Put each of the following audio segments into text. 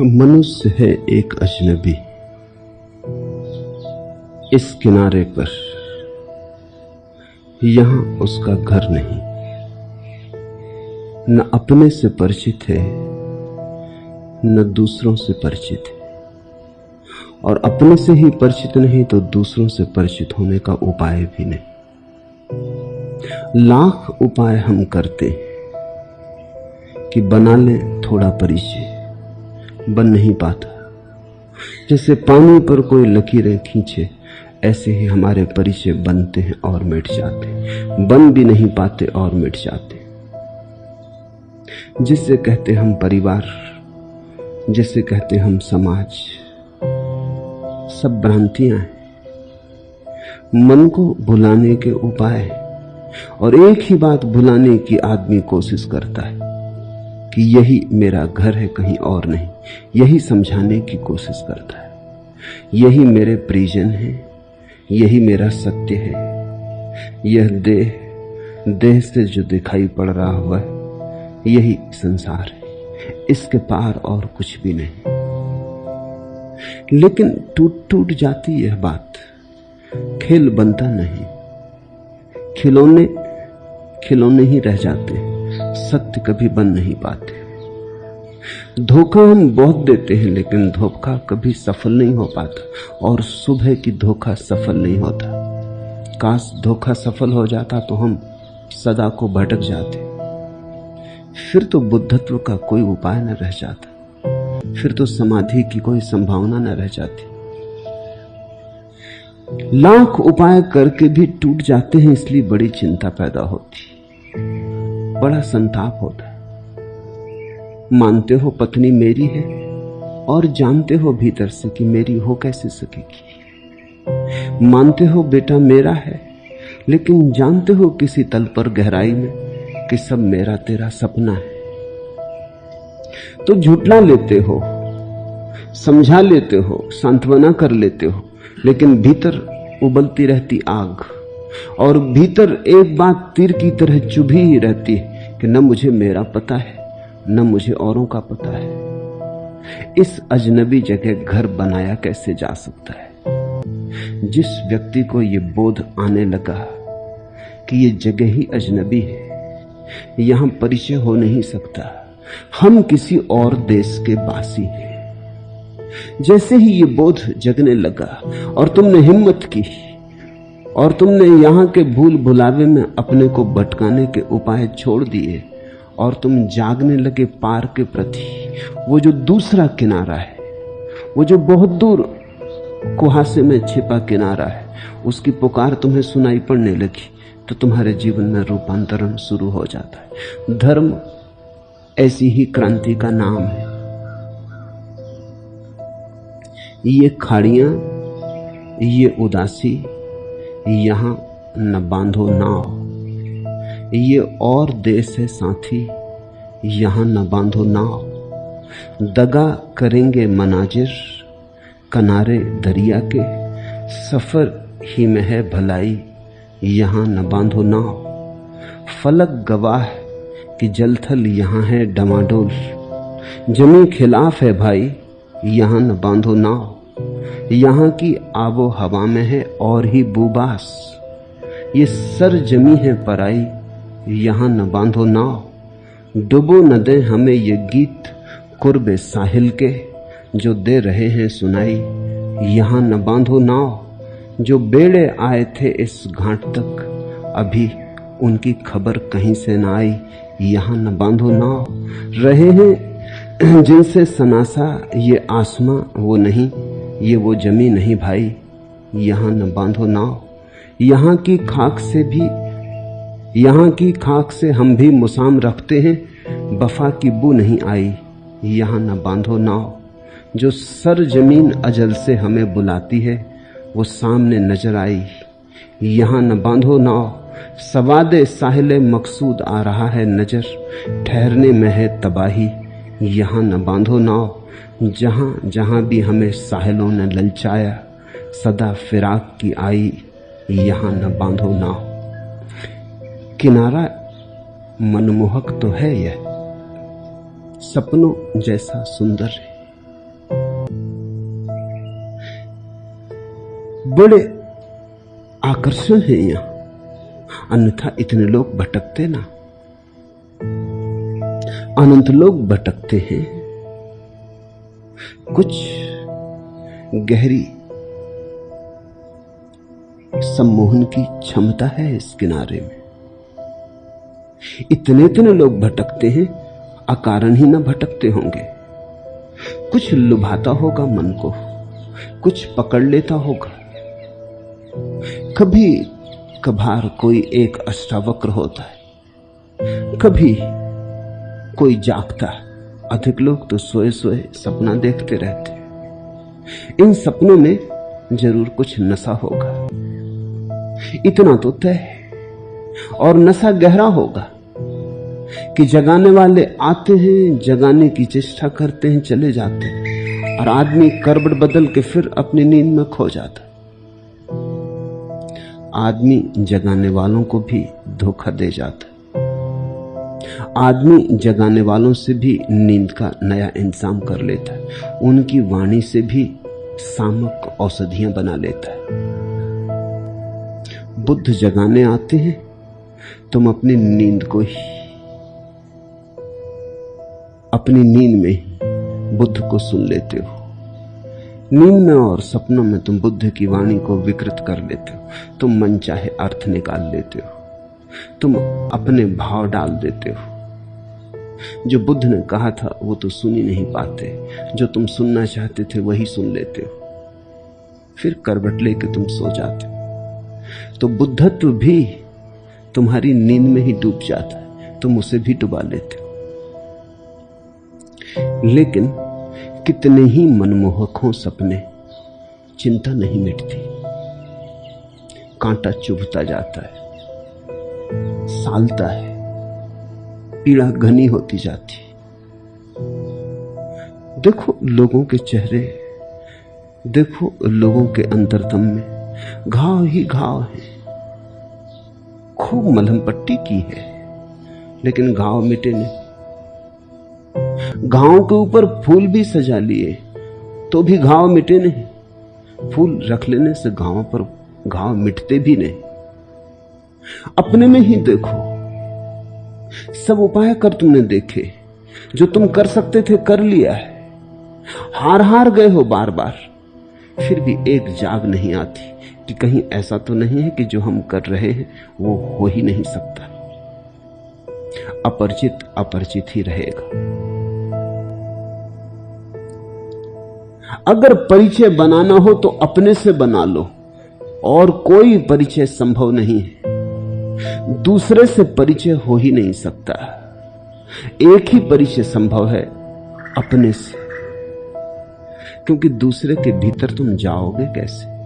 मनुष्य है एक अजनबी इस किनारे पर, यहां उसका घर नहीं। न अपने से परिचित है न दूसरों से परिचित है, और अपने से ही परिचित नहीं तो दूसरों से परिचित होने का उपाय भी नहीं। लाख उपाय हम करते कि बना लें थोड़ा परिचय, बन नहीं पाता। जैसे पानी पर कोई लकीरें खींचे, ऐसे ही हमारे परिचय बनते हैं और मिट जाते, बन भी नहीं पाते और मिट जाते। जिसे कहते हम परिवार, जिसे कहते हम समाज, सब भ्रांतियां हैं, मन को भुलाने के उपाय हैं। और एक ही बात भुलाने की आदमी कोशिश करता है कि यही मेरा घर है, कहीं और नहीं। यही समझाने की कोशिश करता है, यही मेरे परिजन है, यही मेरा सत्य है। यह देह से जो दिखाई पड़ रहा हुआ है, यही संसार है, इसके पार और कुछ भी नहीं। लेकिन टूट टूट जाती यह बात, खेल बनता नहीं, खिलौने ही रह जाते, सत्य कभी बन नहीं पाते। धोखा हम बहुत देते हैं, लेकिन धोखा कभी सफल नहीं हो पाता, और सुबह की धोखा सफल नहीं होता। काश धोखा सफल हो जाता तो हम सदा को भटक जाते, फिर तो बुद्धत्व का कोई उपाय न रह जाता, फिर तो समाधि की कोई संभावना न रह जाती। लाख उपाय करके भी टूट जाते हैं, इसलिए बड़ी चिंता पैदा होती, बड़ा संताप होता है। मानते हो पत्नी मेरी है और जानते हो भीतर से कि मेरी हो कैसे सकेगी। मानते हो बेटा मेरा है, लेकिन जानते हो किसी तल पर गहराई में कि सब मेरा तेरा सपना है। तो झुठला लेते हो, समझा लेते हो, सांत्वना कर लेते हो, लेकिन भीतर उबलती रहती आग, और भीतर एक बात तीर की तरह चुभी ही रहती है कि न मुझे मेरा पता है, न मुझे औरों का पता है। इस अजनबी जगह घर बनाया कैसे जा सकता है? जिस व्यक्ति को ये बोध आने लगा कि ये जगह ही अजनबी है, यहां परिचय हो नहीं सकता, हम किसी और देश के वासी हैं, जैसे ही ये बोध जगने लगा और तुमने हिम्मत की और तुमने यहां के भूल भुलावे में अपने को भटकाने के उपाय छोड़ दिए और तुम जागने लगे पार के प्रति, वो जो दूसरा किनारा है, वो जो बहुत दूर कुहासे में छिपा किनारा है, उसकी पुकार तुम्हें सुनाई पड़ने लगी, तो तुम्हारे जीवन में रूपांतरण शुरू हो जाता है। धर्म ऐसी ही क्रांति का नाम है। ये खाड़ियां, ये उदासी, यहां न बांधो नाव। ये और देश है साथी, यहां न बांधो नाव। दगा करेंगे मनाजिर किनारे दरिया के, सफर ही में है भलाई, यहां न बांधो नाव। फलक गवाह कि जलथल यहां है डमाडोल, जमी खिलाफ है भाई, यहां न बांधो नाव। यहां की आबो हवा में है और ही बुबास, ये सर जमी है पराई, यहां न बांधो नाव। डुबो न दे हमें ये गीत कुर्बे साहिल के, जो दे रहे हैं सुनाई, यहां न बांधो नाव। जो बेड़े आए थे इस घाट तक, अभी उनकी खबर कहीं से न आई, यहां न बांधो नाव। रहे हैं जिनसे सनासा ये आसमां वो नहीं, ये वो जमी नहीं भाई, यहां न बांधो नाव। यहां की खाक से हम भी मुसाम रखते हैं, वफा की बू नहीं आई, यहां न बांधो नाव। जो सर जमीन अजल से हमें बुलाती है, वो सामने नजर आई, यहां न बांधो नाव। सवादे साहिले मकसूद आ रहा है नजर, ठहरने में है तबाही, यहां न बांधो नाव। जहां जहां भी हमें साहिलों ने ललचाया, सदा फिराक की आई, यहां न बांधो नाव। किनारा मनमोहक तो है यह, सपनों जैसा सुंदर है, बड़े आकर्षण है यहां, अन्यथा इतने लोग भटकते ना। अनंत लोग भटकते हैं। कुछ गहरी सम्मोहन की क्षमता है इस किनारे में। इतने इतने लोग भटकते हैं, अकारण ही ना भटकते होंगे। कुछ लुभाता होगा मन को, कुछ पकड़ लेता होगा। कभी कभार कोई एक अष्टावक्र होता है, कभी कोई जागता। अधिक लोग तो सोए सोए सपना देखते रहते हैं। इन सपनों में जरूर कुछ नशा होगा, इतना तो तय है। और नशा गहरा होगा कि जगाने वाले आते हैं, जगाने की चेष्टा करते हैं, चले जाते हैं, और आदमी करवट बदल के फिर अपनी नींद में खो जाता है। आदमी जगाने वालों को भी धोखा दे जाता है। आदमी जगाने वालों से भी नींद का नया इंतजाम कर लेता है, उनकी वाणी से भी सामक औषधियां बना लेता है। बुद्ध जगाने आते हैं, तुम अपनी नींद को ही, अपनी नींद में ही बुद्ध को सुन लेते हो। नींद में और सपनों में तुम बुद्ध की वाणी को विकृत कर लेते हो। तुम मन चाहे अर्थ निकाल लेते हो, तुम अपने भाव डाल देते हो। जो बुद्ध ने कहा था वो तो सुन ही नहीं पाते, जो तुम सुनना चाहते थे वही सुन लेते हो, फिर करवट लेके तुम सो जाते हो। तो बुद्धत्व भी तुम्हारी नींद में ही डूब जाता है, तुम उसे भी डुबा लेते हो। लेकिन कितने ही मनमोहक हों सपने, चिंता नहीं मिटती, कांटा चुभता जाता है, सालता है, पीड़ा घनी होती जाती। देखो लोगों के चेहरे, देखो लोगों के अंतरतम में घाव ही घाव है। खूब मलहम पट्टी की है, लेकिन घाव मिटे नहीं। घाव के ऊपर फूल भी सजा लिए तो भी घाव मिटे नहीं। फूल रख लेने से घाव पर घाव मिटते भी नहीं। अपने में ही देखो, सब उपाय कर तुमने देखे, जो तुम कर सकते थे कर लिया है, हार गए हो बार बार, फिर भी एक जाग नहीं आती कि कहीं ऐसा तो नहीं है कि जो हम कर रहे हैं वो हो ही नहीं सकता। अपरिचित अपरिचित ही रहेगा। अगर परिचय बनाना हो तो अपने से बना लो, और कोई परिचय संभव नहीं है। दूसरे से परिचय हो ही नहीं सकता। एक ही परिचय संभव है, अपने से, क्योंकि दूसरे के भीतर तुम जाओगे कैसे?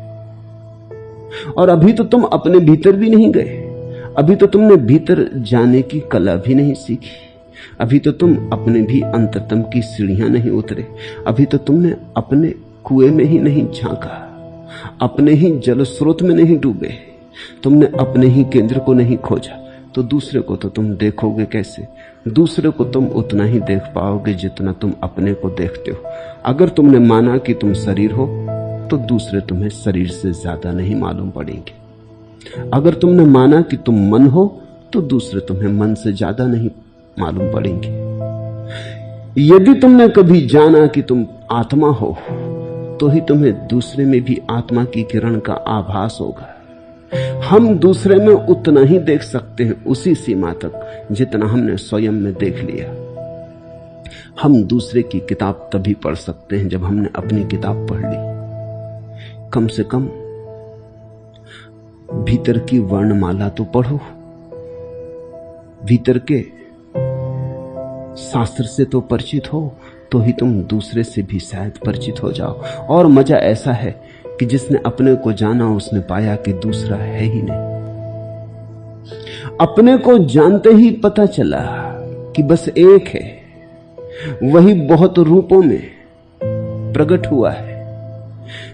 और अभी तो तुम अपने भीतर भी नहीं गए, अभी तो तुमने भीतर जाने की कला भी नहीं सीखी, अभी तो तुम अपने भी अंतरतम की सीढ़ियां नहीं उतरे, अभी तो तुमने अपने कुएं में ही नहीं झांका, अपने ही जल स्रोत में नहीं डूबे, तुमने अपने ही केंद्र को नहीं खोजा, तो दूसरे को तो तुम देखोगे कैसे? दूसरे को तुम उतना ही देख पाओगे जितना तुम अपने को देखते हो। अगर तुमने माना कि तुम शरीर हो तो दूसरे तुम्हें शरीर से ज्यादा नहीं मालूम पड़ेंगे। अगर तुमने माना कि तुम मन हो तो दूसरे तुम्हें मन से ज्यादा नहीं मालूम पड़ेंगे। यदि तुमने कभी जाना कि तुम आत्मा हो तो ही तुम्हें दूसरे में भी आत्मा की किरण का आभास होगा। हम दूसरे में उतना ही देख सकते हैं, उसी सीमा तक जितना हमने स्वयं में देख लिया। हम दूसरे की किताब तभी पढ़ सकते हैं जब हमने अपनी किताब पढ़ ली। कम से कम भीतर की वर्णमाला तो पढ़ो, भीतर के शास्त्र से तो परिचित हो, तो ही तुम दूसरे से भी शायद परिचित हो जाओ। और मजा ऐसा है कि जिसने अपने को जाना उसने पाया कि दूसरा है ही नहीं। अपने को जानते ही पता चला कि बस एक है, वही बहुत रूपों में प्रकट हुआ है।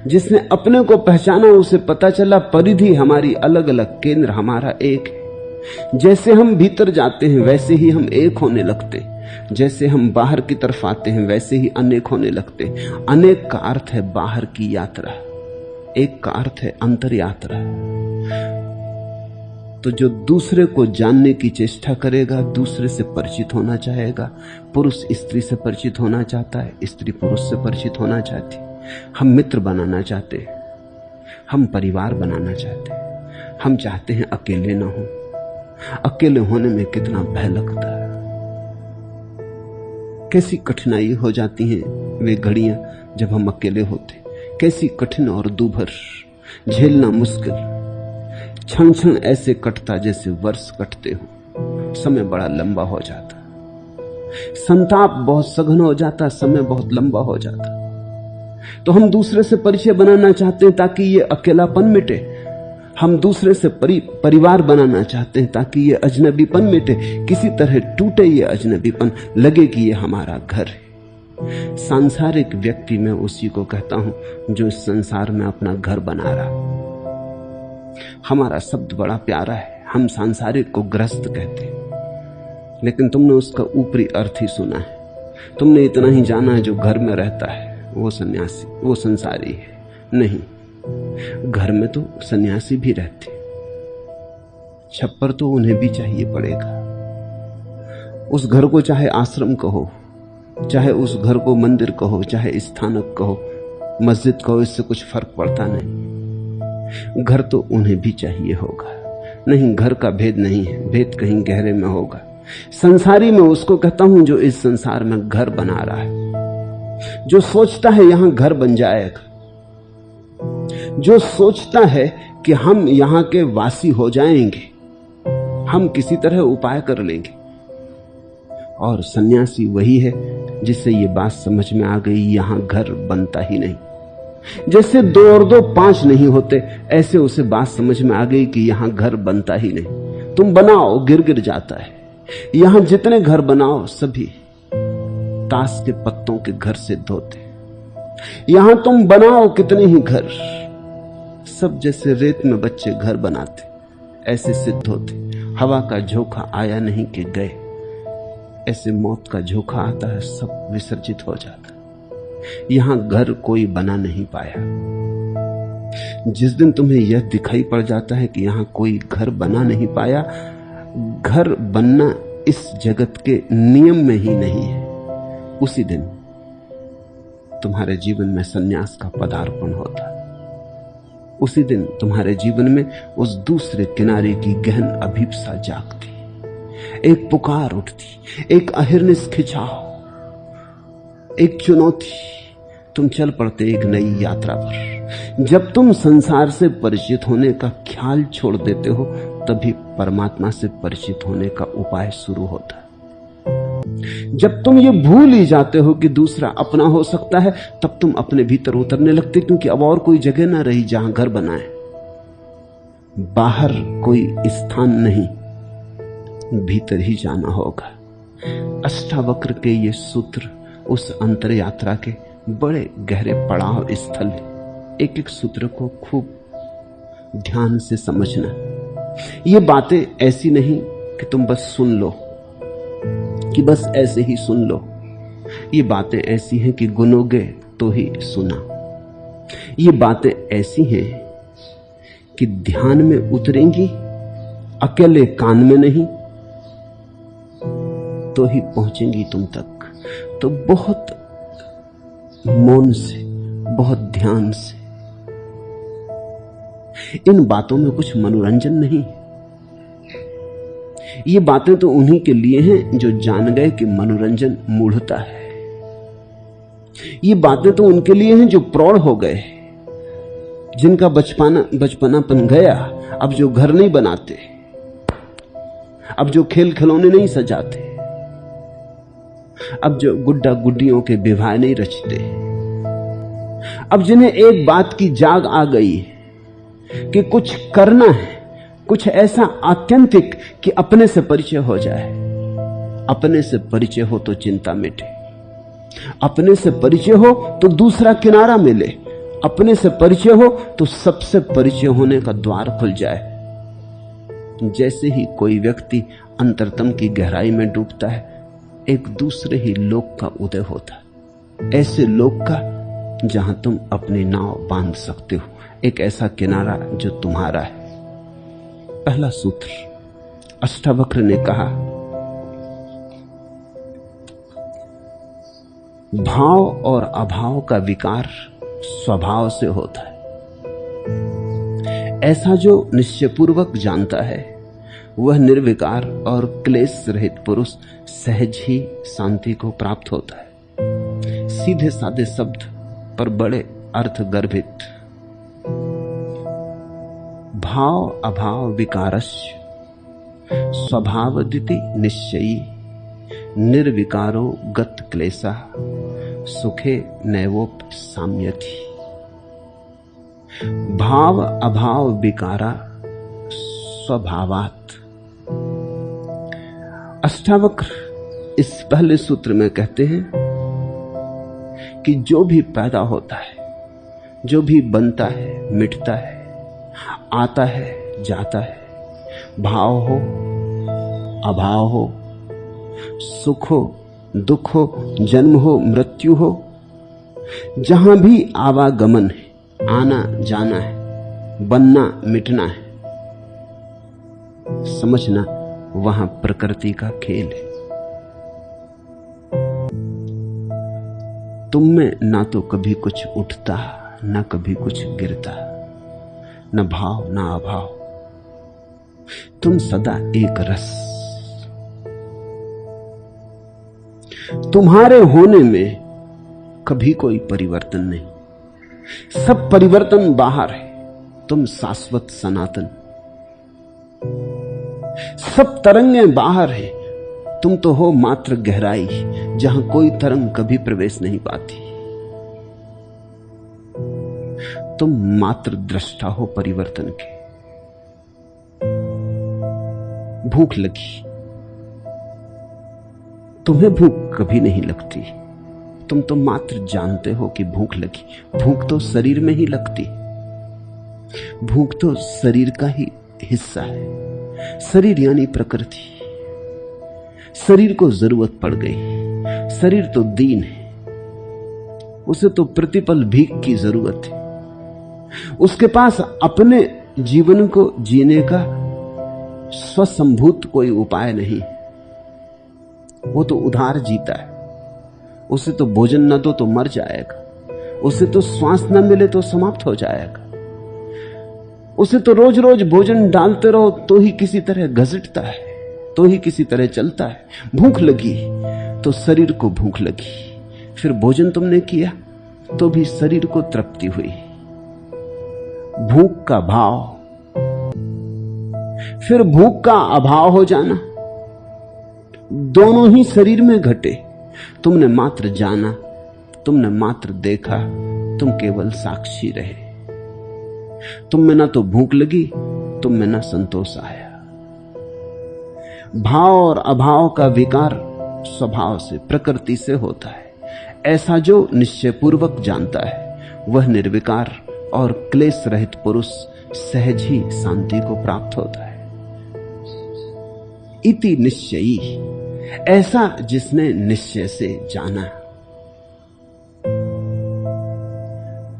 जिसने अपने को पहचाना उसे पता चला परिधि हमारी अलग अलग, केंद्र हमारा एक है। जैसे हम भीतर जाते हैं वैसे ही हम एक होने लगते हैं, जैसे हम बाहर की तरफ आते हैं वैसे ही अनेक होने लगते हैं। अनेक का अर्थ है बाहर की यात्रा, एक का अर्थ है अंतर यात्रा। तो जो दूसरे को जानने की चेष्टा करेगा, दूसरे से परिचित होना चाहेगा। पुरुष स्त्री से परिचित होना चाहता है, स्त्री पुरुष से परिचित होना चाहती। हम मित्र बनाना चाहते हैं, हम परिवार बनाना चाहते हैं, हम चाहते हैं अकेले ना हो। अकेले होने में कितना भय लगता है, कैसी कठिनाई हो जाती हैं वे घड़ियां जब हम अकेले होते, कैसी कठिन और दूभर, झेलना मुश्किल। क्षण क्षण ऐसे कटता जैसे वर्ष कटते हो, समय बड़ा लंबा हो जाता, संताप बहुत सघन हो जाता, समय बहुत लंबा हो जाता। तो हम दूसरे से परिचय बनाना चाहते हैं ताकि ये अकेलापन मिटे। हम दूसरे से परिवार बनाना चाहते हैं ताकि ये अजनबीपन मिटे, किसी तरह टूटे ये अजनबीपन, लगे कि ये हमारा घर है। सांसारिक व्यक्ति में उसी को कहता हूं जो इस संसार में अपना घर बना रहा। हमारा शब्द बड़ा प्यारा है, हम सांसारिक को गृहस्थ कहते हैं, लेकिन तुमने उसका ऊपरी अर्थ ही सुना है। तुमने इतना ही जाना है जो घर में रहता है वो सन्यासी, वो संसारी है। नहीं, घर में तो सन्यासी भी रहते, छप्पर तो उन्हें भी चाहिए पड़ेगा। उस घर को चाहे आश्रम कहो, चाहे उस घर को मंदिर कहो, चाहे स्थानक कहो, मस्जिद कहो, इससे कुछ फर्क पड़ता नहीं। घर तो उन्हें भी चाहिए होगा। नहीं, घर का भेद नहीं है, भेद कहीं गहरे में होगा। संसारी में उसको कहता हूं जो इस संसार में घर बना रहा है, जो सोचता है यहां घर बन जाएगा, जो सोचता है कि हम यहां के वासी हो जाएंगे, हम किसी तरह उपाय कर लेंगे। और सन्यासी वही है जिससे ये बात समझ में आ गई, यहां घर बनता ही नहीं। जैसे 2 और 2 5 नहीं होते, ऐसे उसे बात समझ में आ गई कि यहां घर बनता ही नहीं। तुम बनाओ, गिर गिर जाता है। यहां जितने घर बनाओ सभी ताश के पत्तों के घर सिद्ध होते। यहां तुम बनाओ कितने ही घर, सब जैसे रेत में बच्चे घर बनाते, ऐसे सिद्ध होते। हवा का झोंका आया नहीं कि गए, ऐसे मौत का झोंका आता है, सब विसर्जित हो जाता। यहां घर कोई बना नहीं पाया। जिस दिन तुम्हें यह दिखाई पड़ जाता है कि यहां कोई घर बना नहीं पाया, घर बनना इस जगत के नियम में ही नहीं है, उसी दिन तुम्हारे जीवन में सन्यास का पदार्पण होता। उसी दिन तुम्हारे जीवन में उस दूसरे किनारे की गहन अभिप्सा जागती, एक पुकार उठती, एक अहिर्निश खिंचाव, एक चुनौती। तुम चल पड़ते एक नई यात्रा पर। जब तुम संसार से परिचित होने का ख्याल छोड़ देते हो, तभी परमात्मा से परिचित होने का उपाय शुरू होता है। जब तुम ये भूल ही जाते हो कि दूसरा अपना हो सकता है, तब तुम अपने भीतर उतरने लगते, क्योंकि अब और कोई जगह ना रही जहां घर बनाए। बाहर कोई स्थान नहीं, भीतर ही जाना होगा। अष्टावक्र के ये सूत्र उस अंतर यात्रा के बड़े गहरे पड़ाव स्थल है। एक एक सूत्र को खूब ध्यान से समझना। ये बातें ऐसी नहीं कि तुम बस सुन लो, कि बस ऐसे ही सुन लो। ये बातें ऐसी हैं कि गुनोगे तो ही सुना। ये बातें ऐसी हैं कि ध्यान में उतरेंगी, अकेले कान में नहीं, तो ही पहुंचेंगी तुम तक। तो बहुत मौन से, बहुत ध्यान से। इन बातों में कुछ मनोरंजन नहीं। ये बातें तो उन्हीं के लिए हैं जो जान गए कि मनोरंजन मूढ़ता है। ये बातें तो उनके लिए हैं जो प्रौढ़ हो गए, जिनका बचपनापन गया, अब जो घर नहीं बनाते, अब जो खेल खिलौने नहीं सजाते, अब जो गुड्डा गुड्डियों के विवाह नहीं रचते, अब जिन्हें एक बात की जाग आ गई कि कुछ करना है, कुछ ऐसा आत्यंतिक कि अपने से परिचय हो जाए। अपने से परिचय हो तो चिंता मिटे, अपने से परिचय हो तो दूसरा किनारा मिले, अपने से परिचय हो तो सबसे परिचय होने का द्वार खुल जाए। जैसे ही कोई व्यक्ति अंतरतम की गहराई में डूबता है, एक दूसरे ही लोक का उदय होता है। ऐसे लोक का जहां तुम अपनी नाव बांध सकते हो, एक ऐसा किनारा जो तुम्हारा है। पहला सूत्र, अष्टावक्र ने कहा, भाव और अभाव का विकार स्वभाव से होता है। ऐसा जो निश्चयपूर्वक जानता है वह निर्विकार और क्लेश रहित पुरुष सहज ही शांति को प्राप्त होता है। सीधे साधे शब्द पर बड़े अर्थ गर्भित। भाव अभाव विकारस्य स्वभावदिति निश्चयी निर्विकारो गत क्लेशा सुखे नैवोप साम्यति। भाव अभाव विकारा स्वभावात्। अष्टावक्र इस पहले सूत्र में कहते हैं कि जो भी पैदा होता है, जो भी बनता है, मिटता है, आता है, जाता है, भाव हो अभाव हो, सुख हो दुख हो, जन्म हो मृत्यु हो, जहां भी आवागमन है, आना जाना है, बनना मिटना है, समझना वहां प्रकृति का खेल है। तुम में ना तो कभी कुछ उठता, ना कभी कुछ गिरता, न भाव ना अभाव, तुम सदा एक रस। तुम्हारे होने में कभी कोई परिवर्तन नहीं, सब परिवर्तन बाहर है, तुम शाश्वत सनातन। सब तरंगें बाहर है, तुम तो हो मात्र गहराई जहां कोई तरंग कभी प्रवेश नहीं पाती। तुम मात्र दृष्टा हो परिवर्तन के। भूख लगी, तुम्हें भूख कभी नहीं लगती, तुम तो मात्र जानते हो कि भूख लगी। भूख तो शरीर में ही लगती, भूख तो शरीर का ही हिस्सा है। शरीर यानी प्रकृति, शरीर को जरूरत पड़ गई। शरीर तो दीन है, उसे तो प्रतिपल भीख की जरूरत है। उसके पास अपने जीवन को जीने का स्वसंभूत कोई उपाय नहीं। वो तो उधार जीता है। उसे तो भोजन न दो तो मर जाएगा, उसे तो श्वास न मिले तो समाप्त हो जाएगा, उसे तो रोज रोज भोजन डालते रहो तो ही किसी तरह घसीटता है, तो ही किसी तरह चलता है। भूख लगी तो शरीर को भूख लगी, फिर भोजन तुमने किया तो भी शरीर को तृप्ति हुई। भूख का भाव, फिर भूख का अभाव हो जाना, दोनों ही शरीर में घटे। तुमने मात्र जाना, तुमने मात्र देखा, तुम केवल साक्षी रहे। तुम में ना तो भूख लगी, तुम में ना संतोष आया। भाव और अभाव का विकार स्वभाव से, प्रकृति से होता है। ऐसा जो निश्चयपूर्वक जानता है वह निर्विकार और क्लेश रहित पुरुष सहज ही शांति को प्राप्त होता है। इति निश्चयी, ऐसा जिसने निश्चय से जाना।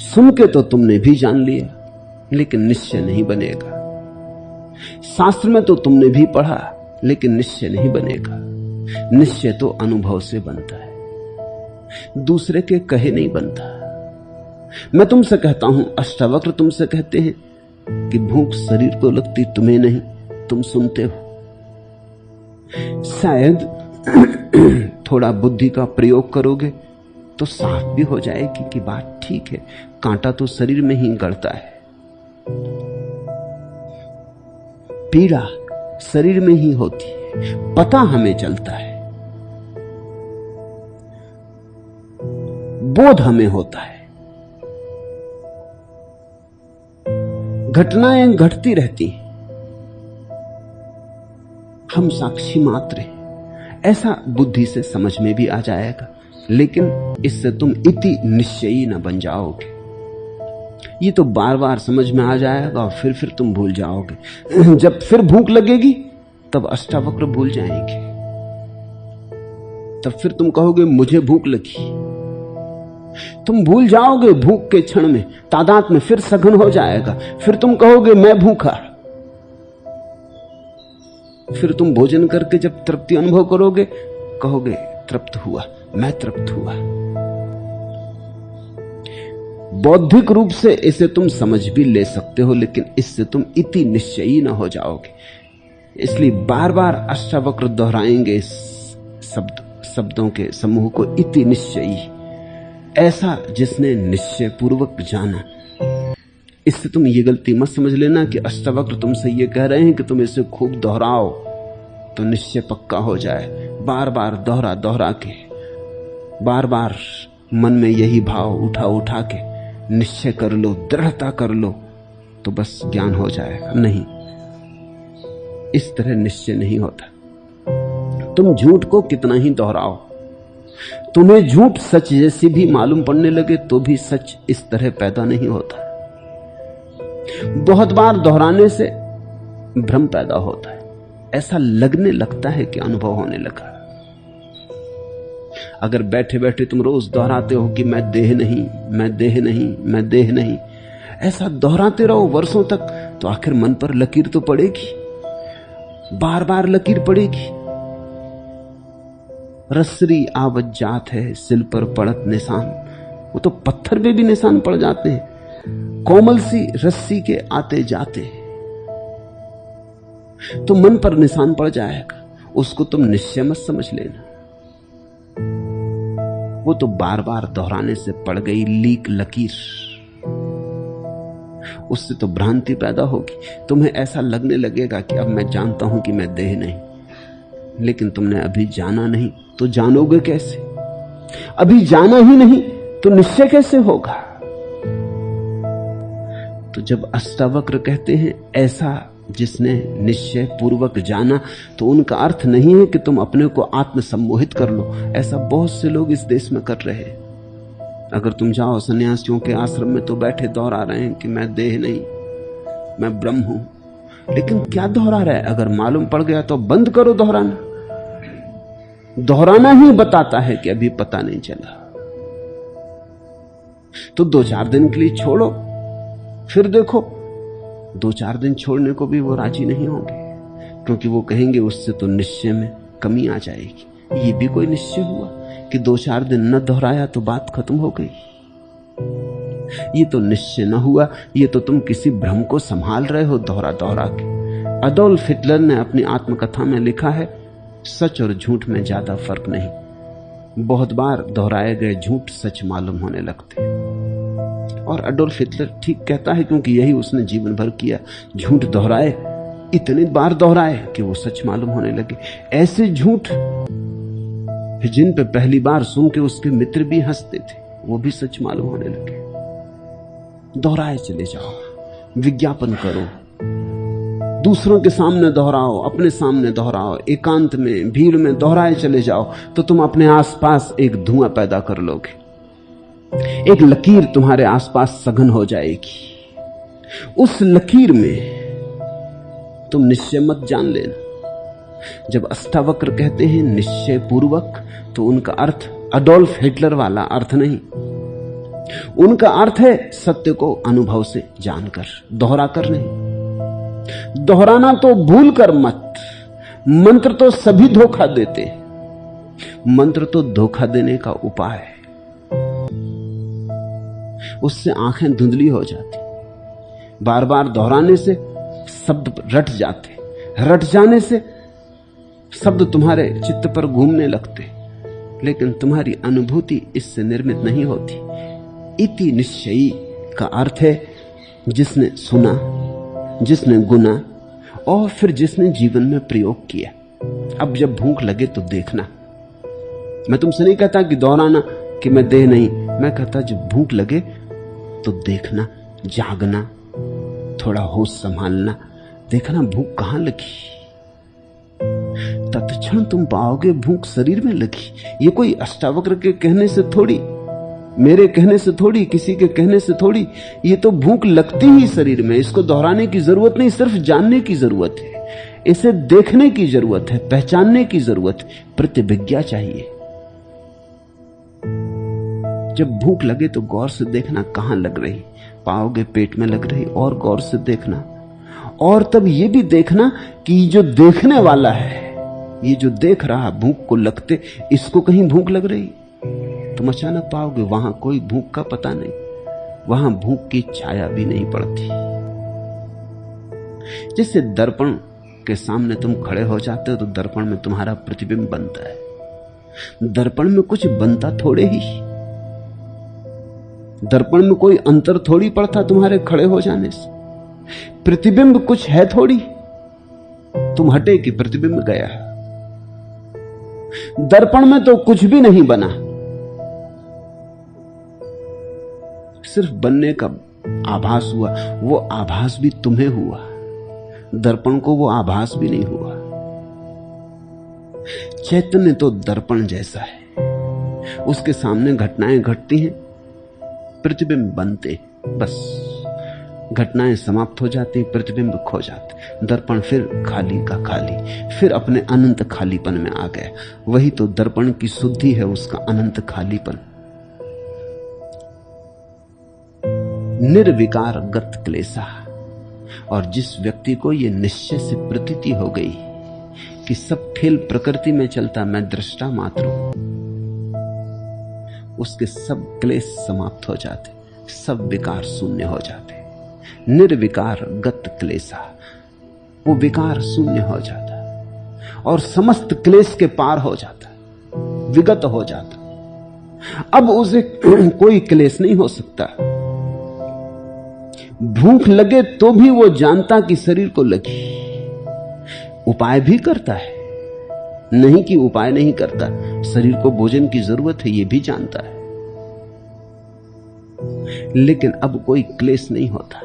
सुन के तो तुमने भी जान लिया, लेकिन निश्चय नहीं बनेगा। शास्त्र में तो तुमने भी पढ़ा, लेकिन निश्चय नहीं बनेगा। निश्चय तो अनुभव से बनता है, दूसरे के कहे नहीं बनता। मैं तुमसे कहता हूं, अष्टावक्र तुमसे कहते हैं कि भूख शरीर को लगती, तुम्हें नहीं, तुम सुनते हो। शायद थोड़ा बुद्धि का प्रयोग करोगे तो साफ भी हो जाएगी कि बात ठीक है। कांटा तो शरीर में ही गड़ता है, पीड़ा शरीर में ही होती है, पता हमें चलता है, बोध हमें होता है। घटनाएं घटती रहती हैं, हम साक्षी मात्र हैं। ऐसा बुद्धि से समझ में भी आ जाएगा, लेकिन इससे तुम इति निश्चयी न बन जाओगे। ये तो बार बार समझ में आ जाएगा और फिर तुम भूल जाओगे। जब फिर भूख लगेगी तब अष्टावक्र भूल जाएंगे, तब फिर तुम कहोगे मुझे भूख लगी। तुम भूल जाओगे भूख के क्षण में, तादाद में फिर सघन हो जाएगा, फिर तुम कहोगे मैं भूखा। फिर तुम भोजन करके जब तृप्ति अनुभव करोगे, कहोगे तृप्त हुआ, मैं तृप्त हुआ। बौद्धिक रूप से इसे तुम समझ भी ले सकते हो, लेकिन इससे तुम इति निश्चयी न हो जाओगे। इसलिए बार बार अष्टावक्र दोहराएंगे इस शब्दों के समूह को, इति निश्चयी, ऐसा जिसने निश्चय पूर्वक जाना। इससे तुम ये गलती मत समझ लेना कि अष्टावक्र तुमसे ये कह रहे हैं कि तुम इसे खूब दोहराओ तो निश्चय पक्का हो जाए। बार बार दोहरा दोहरा के, बार बार मन में यही भाव उठा उठा के निश्चय कर लो, दृढ़ता कर लो तो बस ज्ञान हो जाएगा। नहीं, इस तरह निश्चय नहीं होता। तुम झूठ को कितना ही दोहराओ, तुम्हें झूठ सच जैसी भी मालूम पड़ने लगे तो भी सच इस तरह पैदा नहीं होता। बहुत बार दोहराने से भ्रम पैदा होता है, ऐसा लगने लगता है कि अनुभव होने लगा। अगर बैठे बैठे तुम रोज दोहराते हो कि मैं देह नहीं, मैं देह नहीं, मैं देह नहीं, ऐसा दोहराते रहो वर्षों तक, तो आखिर मन पर लकीर तो पड़ेगी, बार बार लकीर पड़ेगी। रसरी आवत जात है सिल पर पड़त निशान, वो तो पत्थर पे भी निशान पड़ जाते हैं, कोमल सी रस्सी के आते जाते, तो मन पर निशान पड़ जाएगा। उसको तुम निश्चय मत समझ लेना, वो तो बार बार दोहराने से पड़ गई लीक लकीर, उससे तो भ्रांति पैदा होगी। तुम्हें ऐसा लगने लगेगा कि अब मैं जानता हूं कि मैं देह नहीं, लेकिन तुमने अभी जाना नहीं तो जानोगे कैसे? अभी जाना ही नहीं तो निश्चय कैसे होगा? तो जब अष्टावक्र कहते हैं ऐसा जिसने निश्चय पूर्वक जाना, तो उनका अर्थ नहीं है कि तुम अपने को आत्म सम्मोहित कर लो। ऐसा बहुत से लोग इस देश में कर रहे हैं। अगर तुम जाओ सन्यासियों के आश्रम में तो बैठे दोहरा रहे हैं कि मैं देह नहीं, मैं ब्रह्म हूं। लेकिन क्या दोहरा रहा है? अगर मालूम पड़ गया तो बंद करो दोहराना। दोहराना ही बताता है कि अभी पता नहीं चला। तो 2-4 दिन के लिए छोड़ो, फिर देखो। 2-4 दिन छोड़ने को भी वो राजी नहीं होंगे, क्योंकि वो कहेंगे उससे तो निश्चय में कमी आ जाएगी। ये भी कोई निश्चय हुआ कि 2-4 दिन न दोहराया तो बात खत्म हो गई? ये तो निश्चय न हुआ, ये तो तुम किसी भ्रम को संभाल रहे हो दोहरा दोहरा के। अडोल्फ हिटलर ने अपनी आत्मकथा में लिखा है, सच और झूठ में ज्यादा फर्क नहीं। बहुत बार दोहराए गए झूठ सच मालूम होने लगते। और अडोल्फ हिटलर ठीक कहता है, क्योंकि यही उसने जीवन भर किया। झूठ दोहराए, इतनी बार दोहराए कि वो सच मालूम होने लगे। ऐसे झूठ जिन पे पहली बार सुन के उसके मित्र भी हंसते थे, वो भी सच मालूम होने लगे। दोहराए चले जाओ, विज्ञापन करो, दूसरों के सामने दोहराओ, अपने सामने दोहराओ, एकांत में, भीड़ में दोहराए चले जाओ, तो तुम अपने आसपास एक धुआं पैदा कर लोगे। एक लकीर तुम्हारे आसपास सघन हो जाएगी। उस लकीर में तुम निश्चय मत जान लेना। जब अष्टावक्र कहते हैं निश्चय पूर्वक, तो उनका अर्थ अडोल्फ हिटलर वाला अर्थ नहीं। उनका अर्थ है सत्य को अनुभव से जानकर, दोहरा कर नहीं। दोहराना तो भूल कर मत। मंत्र तो सभी धोखा देते, मंत्र तो धोखा देने का उपाय है। उससे आंखें धुंधली हो जाती। बार बार दोहराने से शब्द रट जाते, रट जाने से शब्द तुम्हारे चित्त पर घूमने लगते, लेकिन तुम्हारी अनुभूति इससे निर्मित नहीं होती। इति निश्चयी का अर्थ है जिसने सुना, जिसने गुना और फिर जिसने जीवन में प्रयोग किया। अब जब भूख लगे तो देखना। मैं तुमसे नहीं कहता कि दोहराना कि मैं देह नहीं, मैं कहता जब भूख लगे तो देखना, जागना, थोड़ा होश संभालना, देखना भूख कहां लगी। तत्क्षण तुम पाओगे भूख शरीर में लगी। ये कोई अष्टावक्र के कहने से थोड़ी, मेरे कहने से थोड़ी, किसी के कहने से थोड़ी, ये तो भूख लगती ही शरीर में। इसको दोहराने की जरूरत नहीं, सिर्फ जानने की जरूरत है। इसे देखने की जरूरत है, पहचानने की जरूरत है, प्रतिभिज्ञा चाहिए। जब भूख लगे तो गौर से देखना कहां लग रही, पाओगे पेट में लग रही, और गौर से देखना। और तब ये भी देखना कि जो देखने वाला है, ये जो देख रहा भूख को लगते, इसको कहीं भूख लग रही। तुम अचानक पाओगे वहां कोई भूख का पता नहीं, वहां भूख की छाया भी नहीं पड़ती। जैसे दर्पण के सामने तुम खड़े हो जाते हो तो दर्पण में तुम्हारा प्रतिबिंब बनता है। दर्पण में कुछ बनता थोड़े ही, दर्पण में कोई अंतर थोड़ी पड़ता तुम्हारे खड़े हो जाने से। प्रतिबिंब कुछ है थोड़ी, तुम हटे कि प्रतिबिंब गया। दर्पण में तो कुछ भी नहीं बना, सिर्फ बनने का आभास हुआ। वो आभास भी तुम्हें हुआ, दर्पण को वो आभास भी नहीं हुआ। चैतन्य तो दर्पण जैसा है, उसके सामने घटनाएं घटती हैं, प्रतिबिंब बनते, बस घटनाएं समाप्त हो जाती, प्रतिबिंब खो जाते, दर्पण फिर खाली का खाली, फिर अपने अनंत खालीपन में आ गया। वही तो दर्पण की शुद्धि है, उसका अनंत खालीपन। निर्विकार गत क्लेशा। और जिस व्यक्ति को यह निश्चय से प्रतीति हो गई कि सब खेल प्रकृति में चलता, मैं दृष्टा मात्र हूं, उसके सब क्लेश समाप्त हो जाते, सब विकार शून्य हो जाते। निर्विकार गत क्लेशा, वो विकार शून्य हो जाता और समस्त क्लेश के पार हो जाता, विगत हो जाता। अब उसे कोई क्लेश नहीं हो सकता। भूख लगे तो भी वो जानता कि शरीर को लगी, उपाय भी करता है, नहीं कि उपाय नहीं करता, शरीर को भोजन की जरूरत है, ये भी जानता है, लेकिन अब कोई क्लेश नहीं होता।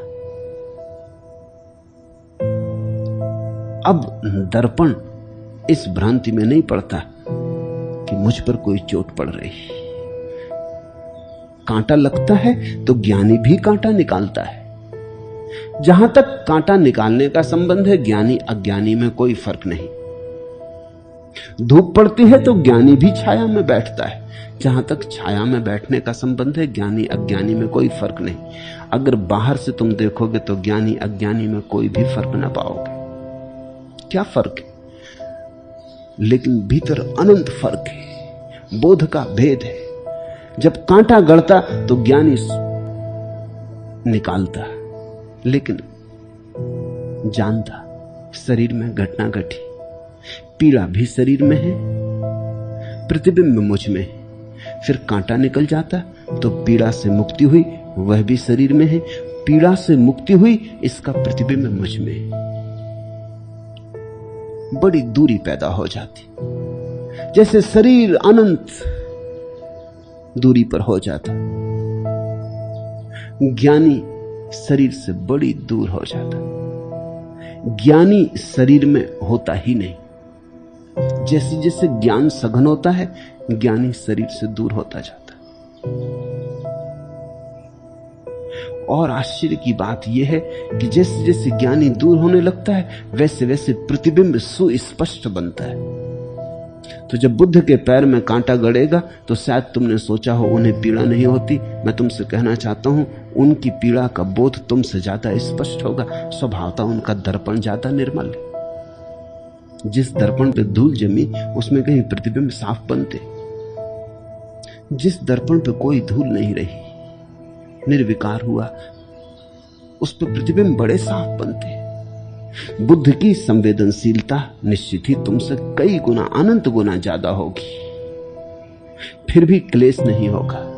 अब दर्पण इस भ्रांति में नहीं पड़ता कि मुझ पर कोई चोट पड़ रही। कांटा लगता है तो ज्ञानी भी कांटा निकालता है। जहां तक कांटा निकालने का संबंध है, ज्ञानी अज्ञानी में कोई फर्क नहीं। धूप पड़ती है तो ज्ञानी भी छाया में बैठता है। जहां तक छाया में बैठने का संबंध है, ज्ञानी अज्ञानी में कोई फर्क नहीं। अगर बाहर से तुम देखोगे तो ज्ञानी अज्ञानी में कोई भी फर्क ना पाओगे। क्या फर्क है? लेकिन भीतर अनंत फर्क है, बोध का भेद है। जब कांटा गड़ता तो ज्ञानी निकालता, लेकिन जानता शरीर में घटना घटी, पीड़ा भी शरीर में है, प्रतिबिंब मुझ में है। फिर कांटा निकल जाता तो पीड़ा से मुक्ति हुई, वह भी शरीर में है, पीड़ा से मुक्ति हुई, इसका प्रतिबिंब मुझ में है। बड़ी दूरी पैदा हो जाती, जैसे शरीर अनंत दूरी पर हो जाता, ज्ञानी शरीर से बड़ी दूर हो जाता। ज्ञानी शरीर में होता ही नहीं। जैसे जैसे ज्ञान सघन होता है, ज्ञानी शरीर से दूर होता जाता। और आश्चर्य की बात यह है कि जैसे जैसे ज्ञानी दूर होने लगता है, वैसे वैसे प्रतिबिंब सुस्पष्ट बनता है। तो जब बुद्ध के पैर में कांटा गड़ेगा तो शायद तुमने सोचा हो उन्हें पीड़ा नहीं होती। मैं तुमसे कहना चाहता हूं, उनकी पीड़ा का बोध तुमसे ज्यादा स्पष्ट होगा। स्वभावतः उनका दर्पण ज्यादा निर्मल है। जिस दर्पण पे धूल जमी, उसमें कहीं प्रतिबिंब साफ बनते। जिस दर्पण पे कोई धूल नहीं रही, निर्विकार हुआ, उस पर प्रतिबिंब बड़े साफ बनते। बुद्ध की संवेदनशीलता निश्चित ही तुमसे कई गुना, अनंत गुना ज्यादा होगी, फिर भी क्लेश नहीं होगा।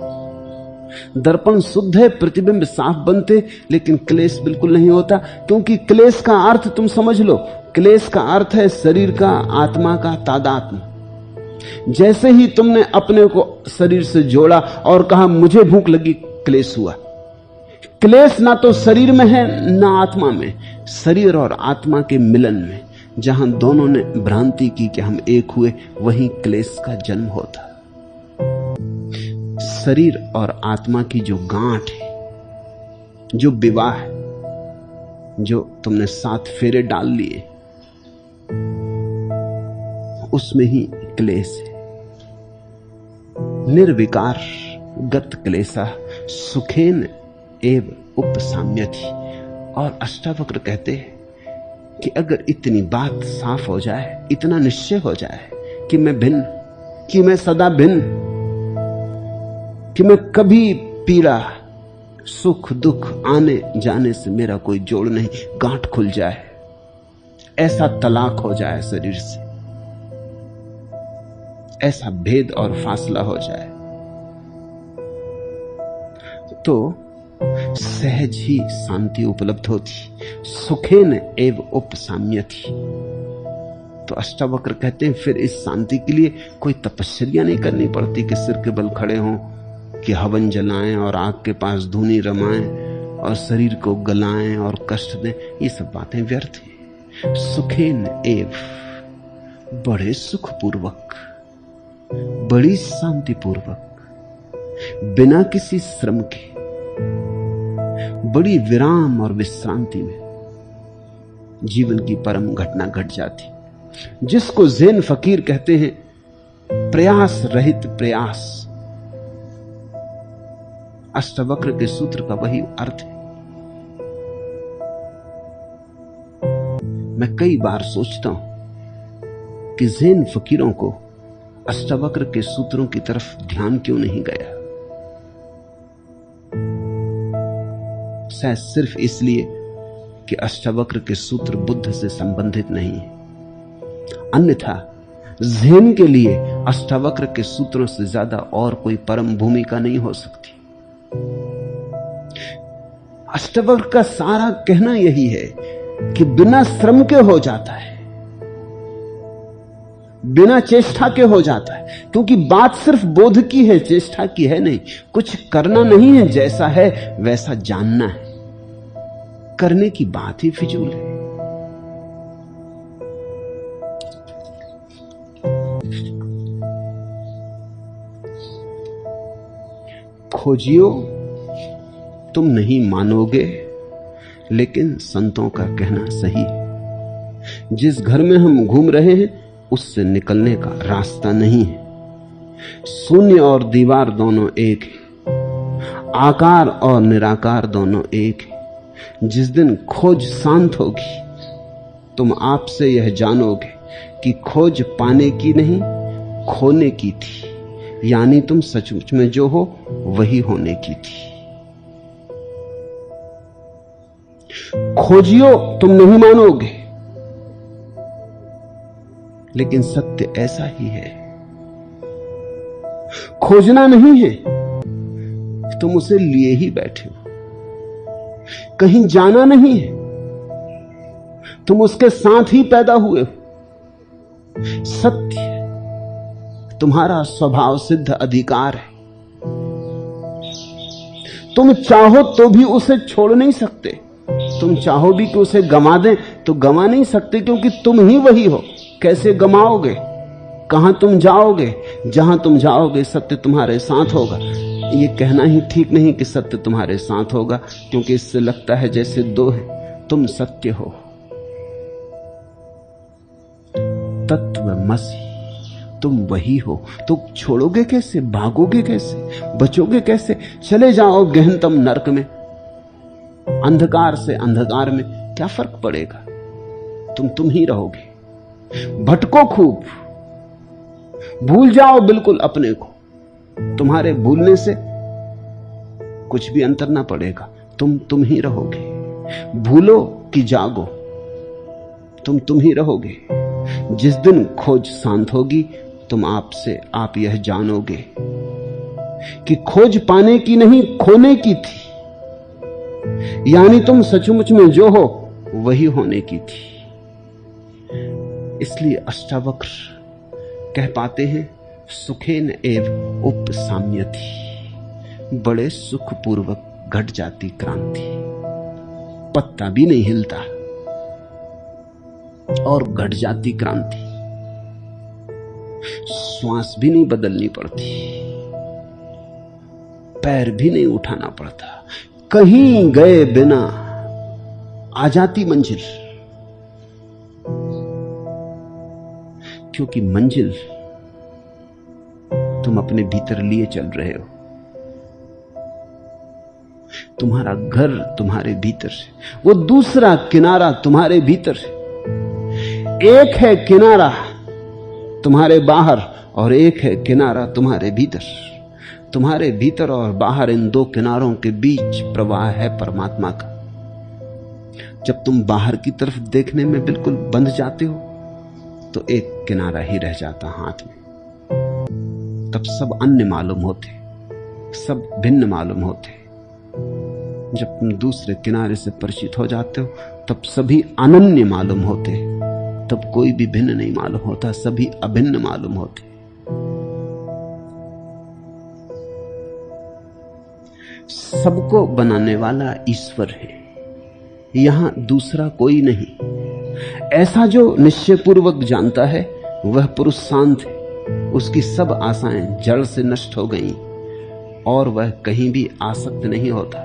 दर्पण शुद्ध है, प्रतिबिंब साफ बनते, लेकिन क्लेश बिल्कुल नहीं होता। क्योंकि क्लेश का अर्थ तुम समझ लो, क्लेश का अर्थ है शरीर का, आत्मा का तादात्म्य। जैसे ही तुमने अपने को शरीर से जोड़ा और कहा मुझे भूख लगी, क्लेश हुआ। क्लेश ना तो शरीर में है ना आत्मा में, शरीर और आत्मा के मिलन में। जहां दोनों ने भ्रांति की कि हम एक हुए, वहीं क्लेश का जन्म होता। शरीर और आत्मा की जो गांठ है, जो विवाह है, जो तुमने 7 फेरे डाल लिए, उसमें ही क्लेश है। निर्विकार गत क्लेशा सुखेन एव उपसाम्यति। और अष्टावक्र कहते हैं कि अगर इतनी बात साफ हो जाए, इतना निश्चय हो जाए कि मैं भिन्न, कि मैं सदा भिन्न, कि मैं कभी पीड़ा सुख दुख आने जाने से मेरा कोई जोड़ नहीं, गांठ खुल जाए, ऐसा तलाक हो जाए शरीर से, ऐसा भेद और फासला हो जाए, तो सहज ही शांति उपलब्ध होती। सुखेन एव उपसाम्यति। तो अष्टावक्र कहते हैं फिर इस शांति के लिए कोई तपस्या नहीं करनी पड़ती कि सिर के बल खड़े हों, कि हवन जलाएं और आग के पास धूनी रमाएं और शरीर को गलाएं और कष्ट दें। ये सब बातें व्यर्थ हैं। सुखेन एव, बड़े सुखपूर्वक, बड़ी शांतिपूर्वक, बिना किसी श्रम के, बड़ी विराम और विश्रांति में जीवन की परम घटना घट जाती, जिसको ज़ेन फकीर कहते हैं प्रयास रहित प्रयास। अष्टावक्र के सूत्र का वही अर्थ है। मैं कई बार सोचता हूं कि ज़ेन फकीरों को अष्टावक्र के सूत्रों की तरफ ध्यान क्यों नहीं गया। शायद सिर्फ इसलिए कि अष्टावक्र के सूत्र बुद्ध से संबंधित नहीं है। अन्यथा ज़ेन के लिए अष्टावक्र के सूत्रों से ज्यादा और कोई परम भूमिका नहीं हो सकती। अष्टावक्र का सारा कहना यही है कि बिना श्रम के हो जाता है, बिना चेष्टा के हो जाता है, क्योंकि बात सिर्फ बोध की है, चेष्टा की है नहीं। कुछ करना नहीं है, जैसा है वैसा जानना है। करने की बात ही फिजूल है। खोजियो तुम नहीं मानोगे, लेकिन संतों का कहना सही है। जिस घर में हम घूम रहे हैं उससे निकलने का रास्ता नहीं है। शून्य और दीवार दोनों एक है, आकार और निराकार दोनों एक है। जिस दिन खोज शांत होगी तुम आपसे यह जानोगे कि खोज पाने की नहीं, खोने की थी, यानी तुम सचमुच में जो हो वही होने की थी। खोजियो तुम नहीं मानोगे, लेकिन सत्य ऐसा ही है। खोजना नहीं है, तुम उसे लिए ही बैठे हो। कहीं जाना नहीं है, तुम उसके साथ ही पैदा हुए हो। सत्य तुम्हारा स्वभाव सिद्ध अधिकार है। तुम चाहो तो भी उसे छोड़ नहीं सकते। तुम चाहो भी कि उसे गंवा दें तो गंवा नहीं सकते, क्योंकि तुम ही वही हो। कैसे गंवाओगे? कहां तुम जाओगे? जहां तुम जाओगे सत्य तुम्हारे साथ होगा। ये कहना ही ठीक नहीं कि सत्य तुम्हारे साथ होगा, क्योंकि इससे लगता है जैसे दो है। तुम सत्य हो, तत्वमसि, तुम वही हो। तो छोड़ोगे कैसे? भागोगे कैसे? बचोगे कैसे? चले जाओ गहनतम नरक में, अंधकार से अंधकार में, क्या फर्क पड़ेगा? तुम ही रहोगे। भटको खूब, भूल जाओ बिल्कुल अपने को। तुम्हारे भूलने से कुछ भी अंतर ना पड़ेगा। तुम ही रहोगे। भूलो कि जागो, तुम ही रहोगे। जिस दिन खोज शांत होगी तुम आपसे आप यह जानोगे कि खोज पाने की नहीं, खोने की थी, यानी तुम सचमुच में जो हो वही होने की थी। इसलिए अष्टावक्र कह पाते हैं सुखेन एव उपसाम्यति, बड़े सुखपूर्वक घट जाती क्रांति। पत्ता भी नहीं हिलता और घट जाती क्रांति। श्वास भी नहीं बदलनी पड़ती, पैर भी नहीं उठाना पड़ता, कहीं गए बिना आ जाती मंजिल। क्योंकि मंजिल तुम अपने भीतर लिए चल रहे हो। तुम्हारा घर तुम्हारे भीतर है, वो दूसरा किनारा तुम्हारे भीतर है। एक है किनारा तुम्हारे बाहर और एक है किनारा तुम्हारे भीतर। तुम्हारे भीतर और बाहर, इन दो किनारों के बीच प्रवाह है परमात्मा का। जब तुम बाहर की तरफ देखने में बिल्कुल बंध जाते हो तो एक किनारा ही रह जाता हाथ में, तब सब अन्य मालूम होते, सब भिन्न मालूम होते। जब तुम दूसरे किनारे से परिचित हो जाते हो तब सभी अनन्य मालूम होते, तब कोई भी भिन्न नहीं मालूम होता, सभी अभिन्न मालूम होते। सबको बनाने वाला ईश्वर है, यहां दूसरा कोई नहीं। ऐसा जो निश्चय पूर्वक जानता है वह पुरुष शांत है, उसकी सब आशाएं जड़ से नष्ट हो गई और वह कहीं भी आसक्त नहीं होता।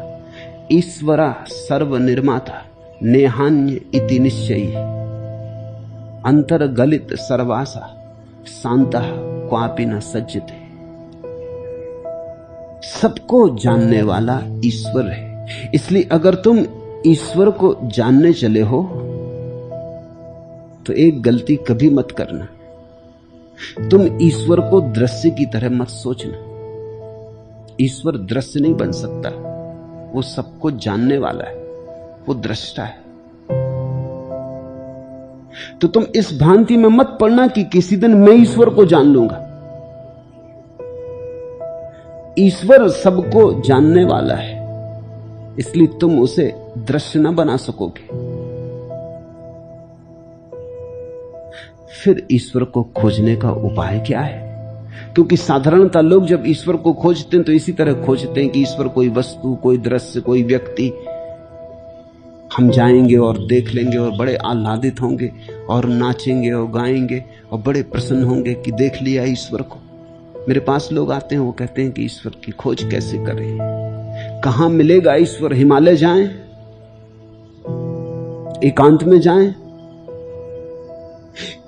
ईश्वरा सर्व निर्माता नेहान्य इति निश्चयी अंतर्गलित सर्वासा शांतः क्वापि न सज्जते। सबको जानने वाला ईश्वर है, इसलिए अगर तुम ईश्वर को जानने चले हो तो एक गलती कभी मत करना, तुम ईश्वर को दृश्य की तरह मत सोचना। ईश्वर दृश्य नहीं बन सकता, वो सबको जानने वाला है, वो दृष्टा है। तो तुम इस भ्रांति में मत पड़ना कि किसी दिन मैं ईश्वर को जान लूंगा। ईश्वर सबको जानने वाला है, इसलिए तुम उसे दृश्य न बना सकोगे। फिर ईश्वर को खोजने का उपाय क्या है? क्योंकि साधारणतः लोग जब ईश्वर को खोजते हैं तो इसी तरह खोजते हैं कि ईश्वर कोई वस्तु, कोई दृश्य, कोई व्यक्ति, हम जाएंगे और देख लेंगे और बड़े आह्लादित होंगे और नाचेंगे और गाएंगे और बड़े प्रसन्न होंगे कि देख लिया ईश्वर को। मेरे पास लोग आते हैं, वो कहते हैं कि ईश्वर की खोज कैसे करें, कहां मिलेगा ईश्वर? हिमालय जाएं, एकांत में जाएं,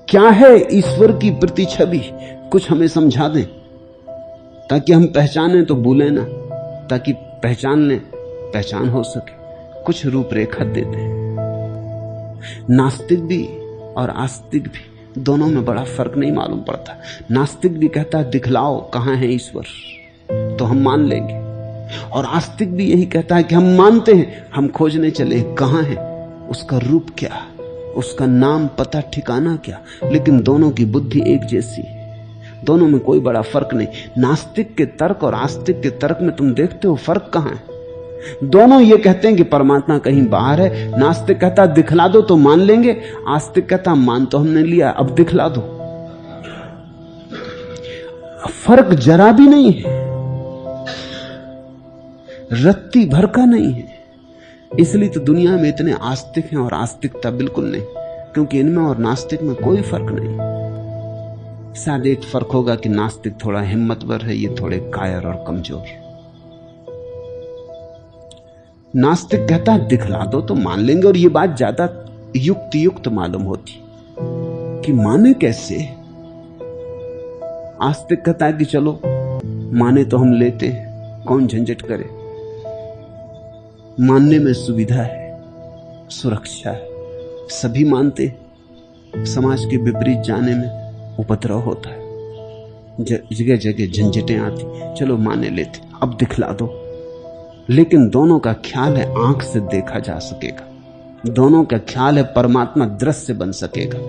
क्या है ईश्वर की प्रतिछवि? कुछ हमें समझा दें ताकि हम पहचानें तो भूलें ना, ताकि पहचान लें, पहचान हो सके। कुछ रूपरेखा दे दें। नास्तिक भी और आस्तिक भी, दोनों में बड़ा फर्क नहीं मालूम पड़ता। नास्तिक भी कहता है दिखलाओ कहां है ईश्वर तो हम मान लेंगे, और आस्तिक भी यही कहता है कि हम मानते हैं, हम खोजने चले कहां है, उसका रूप क्या, उसका नाम पता ठिकाना क्या। लेकिन दोनों की बुद्धि एक जैसी है, दोनों में कोई बड़ा फर्क नहीं। नास्तिक के तर्क और आस्तिक के तर्क में तुम देखते हो फर्क कहां है? दोनों ये कहते हैं कि परमात्मा कहीं बाहर है। नास्तिक कहता दिखला दो तो मान लेंगे, आस्तिक कहता मान तो हमने लिया, अब दिखला दो। फर्क जरा भी नहीं है, रत्ती भर का नहीं है। इसलिए तो दुनिया में इतने आस्तिक हैं और आस्तिकता बिल्कुल नहीं, क्योंकि इनमें और नास्तिक में कोई फर्क नहीं। शायद एक फर्क होगा कि नास्तिक थोड़ा हिम्मतवर है, ये थोड़े कायर और कमजोर। नास्तिक कहता है दिखला दो तो मान लेंगे, और ये बात ज्यादा युक्त मालूम होती कि माने कैसे। आस्तिक कहता है कि चलो माने तो हम लेते हैं, कौन झंझट करे, मानने में सुविधा है, सुरक्षा है, सभी मानते। समाज के विपरीत जाने में उपद्रव होता है, जगह जगह झंझटें आती, चलो माने लेते, अब दिखला दो। लेकिन दोनों का ख्याल है आंख से देखा जा सकेगा, दोनों का ख्याल है परमात्मा दृश्य बन सकेगा।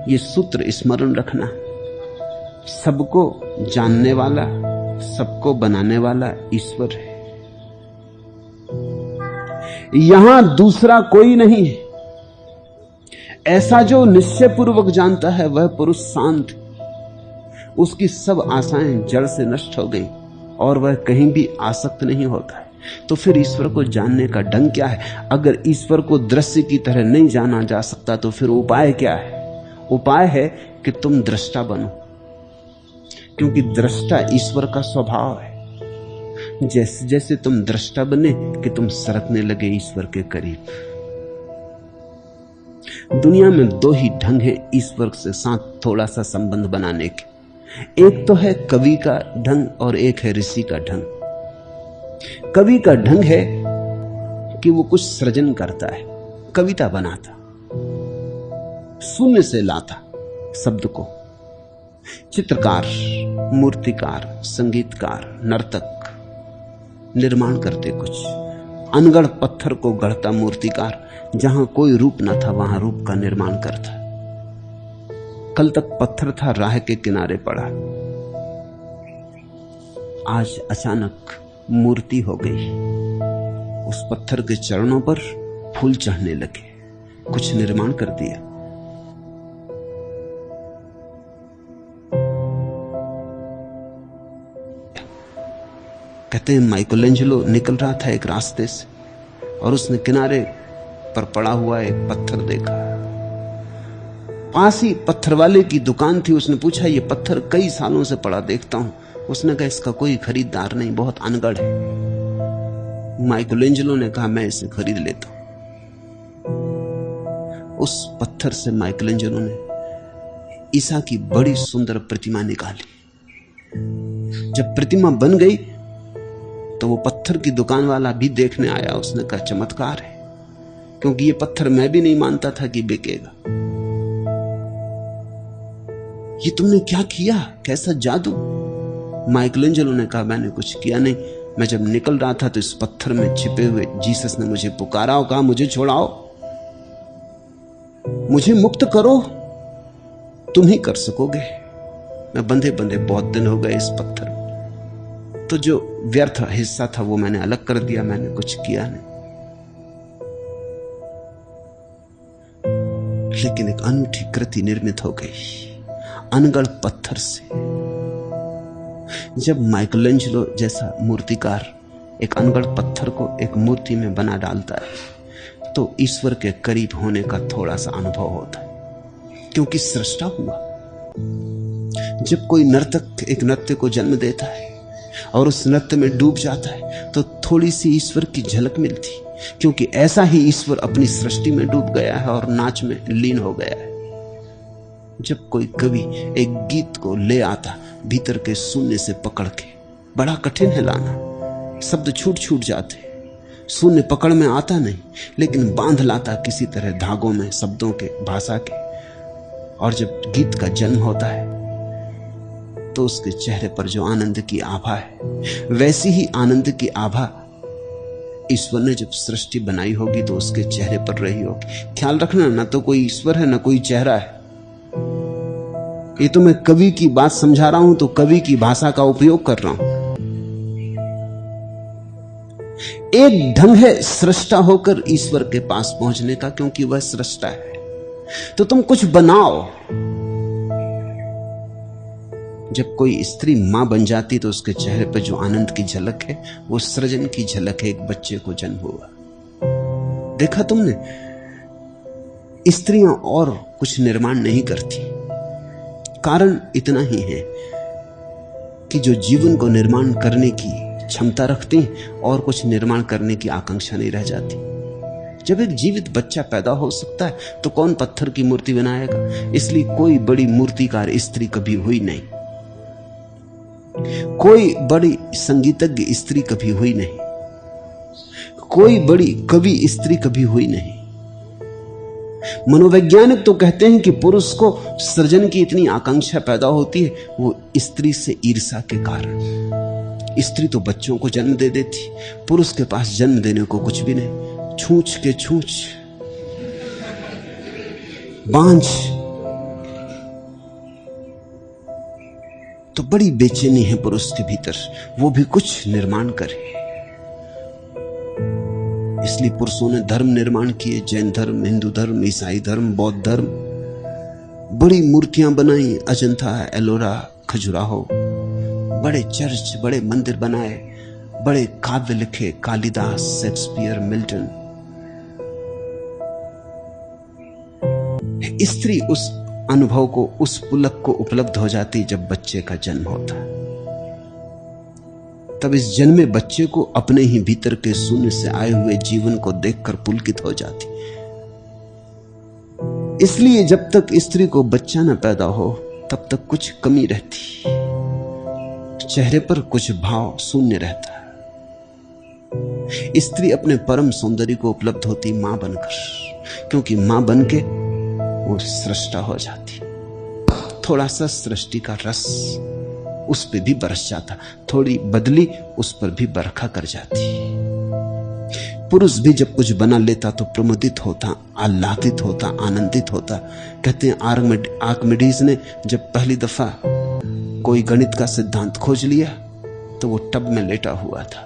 ये सूत्र स्मरण रखना, सबको जानने वाला, सबको बनाने वाला ईश्वर है, यहां दूसरा कोई नहीं है। ऐसा जो निश्चय पूर्वक जानता है वह पुरुष शांत, उसकी सब आशाएं जड़ से नष्ट हो गई और वह कहीं भी आसक्त नहीं होता है। तो फिर ईश्वर को जानने का ढंग क्या है? अगर ईश्वर को दृश्य की तरह नहीं जाना जा सकता तो फिर उपाय क्या है? उपाय है कि तुम दृष्टा बनो, क्योंकि दृष्टा ईश्वर का स्वभाव है। जैसे जैसे तुम दृष्टा बने कि तुम सरकने लगे ईश्वर के करीब। दुनिया में दो ही ढंग है ईश्वर से साथ थोड़ा सा संबंध बनाने के। एक तो है कवि का ढंग और एक है ऋषि का ढंग। कवि का ढंग है कि वो कुछ सृजन करता है, कविता बनाता, शून्य से लाता शब्द को। चित्रकार, मूर्तिकार, संगीतकार, नर्तक निर्माण करते कुछ। अनगढ़ पत्थर को गढ़ता मूर्तिकार, जहां कोई रूप न था वहां रूप का निर्माण करता। कल तक पत्थर था, राह के किनारे पड़ा, आज अचानक मूर्ति हो गई। उस पत्थर के चरणों पर फूल चढ़ने लगे, कुछ निर्माण कर दिया। कहते हैं माइकलएंजेलो निकल रहा था एक रास्ते से और उसने किनारे पर पड़ा हुआ एक पत्थर देखा। पास ही पत्थर वाले की दुकान थी। उसने पूछा, ये पत्थर कई सालों से पड़ा देखता हूं। उसने कहा, इसका कोई खरीदार नहीं, बहुत अनगढ़ है। माइकलएंजेलो ने कहा, मैं इसे खरीद लेता हूं। उस पत्थर से माइकलएंजेलो ने ईसा की बड़ी सुंदर प्रतिमा निकाली। जब प्रतिमा बन गई तो वो पत्थर की दुकान वाला भी देखने आया। उसने कहा, चमत्कार है, क्योंकि ये पत्थर मैं भी नहीं मानता था कि बिकेगा। ये तुमने क्या किया, कैसा जादू? माइकलएंजेलो ने कहा, मैंने कुछ किया नहीं। मैं जब निकल रहा था तो इस पत्थर में छिपे हुए जीसस ने मुझे पुकारा और कहा, मुझे छोड़ाओ, मुझे मुक्त करो, तुम ही कर सकोगे। मैं बंधे बंधे बहुत दिन हो गए इस पत्थर में। तो जो व्यर्थ हिस्सा था वो मैंने अलग कर दिया, मैंने कुछ किया नहीं। लेकिन एक अनूठी कृति निर्मित हो गई अनगढ़ पत्थर से। जब माइकलएंजेलो जैसा मूर्तिकार एक अनगढ़ पत्थर को एक मूर्ति में बना डालता है तो ईश्वर के करीब होने का थोड़ा सा अनुभव होता है, क्योंकि सृष्टा हुआ। जब कोई नर्तक एक नृत्य को जन्म देता है और उस नृत्य में डूब जाता है तो थोड़ी सी ईश्वर की झलक मिलती, क्योंकि ऐसा ही ईश्वर अपनी सृष्टि में डूब गया है और नाच में लीन हो गया है। जब कोई कवि एक गीत को ले आता भीतर के शून्य से पकड़ के, बड़ा कठिन है लाना, शब्द छूट छूट जाते, शून्य पकड़ में आता नहीं, लेकिन बांध लाता किसी तरह धागों में शब्दों के, भाषा के। और जब गीत का जन्म होता है तो उसके चेहरे पर जो आनंद की आभा है, वैसी ही आनंद की आभा ईश्वर ने जब सृष्टि बनाई होगी तो उसके चेहरे पर रही होगी। ख्याल रखना, ना तो कोई ईश्वर है ना कोई चेहरा है। ये तो मैं कवि की बात समझा रहा हूं तो कवि की भाषा का उपयोग कर रहा हूं। एक ढंग है सृष्टा होकर ईश्वर के पास पहुंचने का, क्योंकि वह सृष्टा है। तो तुम कुछ बनाओ। जब कोई स्त्री मां बन जाती तो उसके चेहरे पर जो आनंद की झलक है वो सृजन की झलक है। एक बच्चे को जन्म हुआ, देखा तुमने? स्त्रियां और कुछ निर्माण नहीं करती, कारण इतना ही है कि जो जीवन को निर्माण करने की क्षमता रखती हैं और कुछ निर्माण करने की आकांक्षा नहीं रह जाती। जब एक जीवित बच्चा पैदा हो सकता है तो कौन पत्थर की मूर्ति बनाएगा? इसलिए कोई बड़ी मूर्तिकार स्त्री कभी हुई नहीं, कोई बड़ी संगीतज्ञ स्त्री कभी हुई नहीं, कोई बड़ी कवि स्त्री कभी हुई नहीं। मनोवैज्ञानिक तो कहते हैं कि पुरुष को सृजन की इतनी आकांक्षा पैदा होती है वो स्त्री से ईर्ष्या के कारण। स्त्री तो बच्चों को जन्म दे देती, पुरुष के पास जन्म देने को कुछ भी नहीं। छूछ के छूछ, बांझ। तो बड़ी बेचैनी है पुरुष के भीतर, वो भी कुछ निर्माण करे। इसलिए पुरुषों ने धर्म निर्माण किए, जैन धर्म, हिंदू धर्म, ईसाई धर्म, बौद्ध धर्म। बड़ी मूर्तियां बनाई, अजंता, एलोरा, खजुराहो। बड़े चर्च, बड़े मंदिर बनाए, बड़े काव्य लिखे, कालिदास, शेक्सपियर, मिल्टन। स्त्री उस अनुभव को, उस पुलक को उपलब्ध हो जाती जब बच्चे का जन्म होता। तब इस जन्मे बच्चे को अपने ही भीतर के शून्य से आए हुए जीवन को देखकर पुलकित हो जाती। इसलिए जब तक स्त्री को बच्चा न पैदा हो तब तक कुछ कमी रहती, चेहरे पर कुछ भाव शून्य रहता। स्त्री अपने परम सौंदर्य को उपलब्ध होती मां बनकर, क्योंकि मां बन के वो सृष्टा हो जाती। थोड़ा सा सृष्टि का रस उस पर भी बरस जाता, थोड़ी बदली उस पर भी बरखा कर जाती। पुरुष भी जब कुछ बना लेता तो प्रमुदित होता, आह्लादित होता, आनंदित होता। कहते हैं आर्किमिडीज ने जब पहली दफा कोई गणित का सिद्धांत खोज लिया तो वो टब में लेटा हुआ था।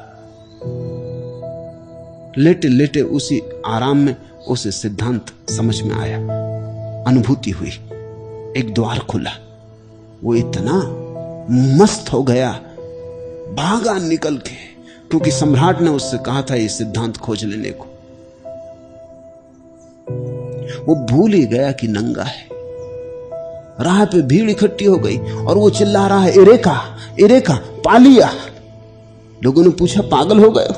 लेटे लेटे उसी आराम में उसे सिद्धांत समझ में आया, अनुभूति हुई, एक द्वार खुला। वो इतना मस्त हो गया, भागा निकल के, क्योंकि सम्राट ने उससे कहा था ये सिद्धांत खोज लेने को। वो भूल ही गया कि नंगा है। राह पे भीड़ इकट्ठी हो गई और वो चिल्ला रहा है, एरेका एरेका, पा लिया। लोगों ने पूछा पागल हो गए हो,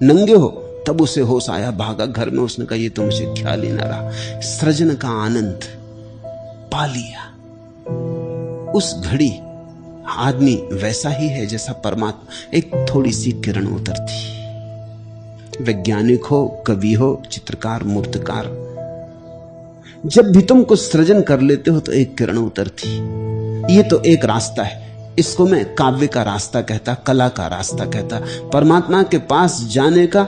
नंगे हो? तब उसे होश आया, भागा घर में। उसने कहा ये तो मुझे ख्याल ही ना रहा। सृजन का आनंद पा लिया। उस घड़ी आदमी वैसा ही है जैसा परमात्मा। एक थोड़ी सी किरण उतरती। वैज्ञानिक हो, कवि हो, चित्रकार, मूर्तिकार, जब भी तुम कुछ सृजन कर लेते हो तो एक किरण उतरती। ये तो एक रास्ता है, इसको मैं काव्य का रास्ता कहता, कला का रास्ता कहता। परमात्मा के पास जाने का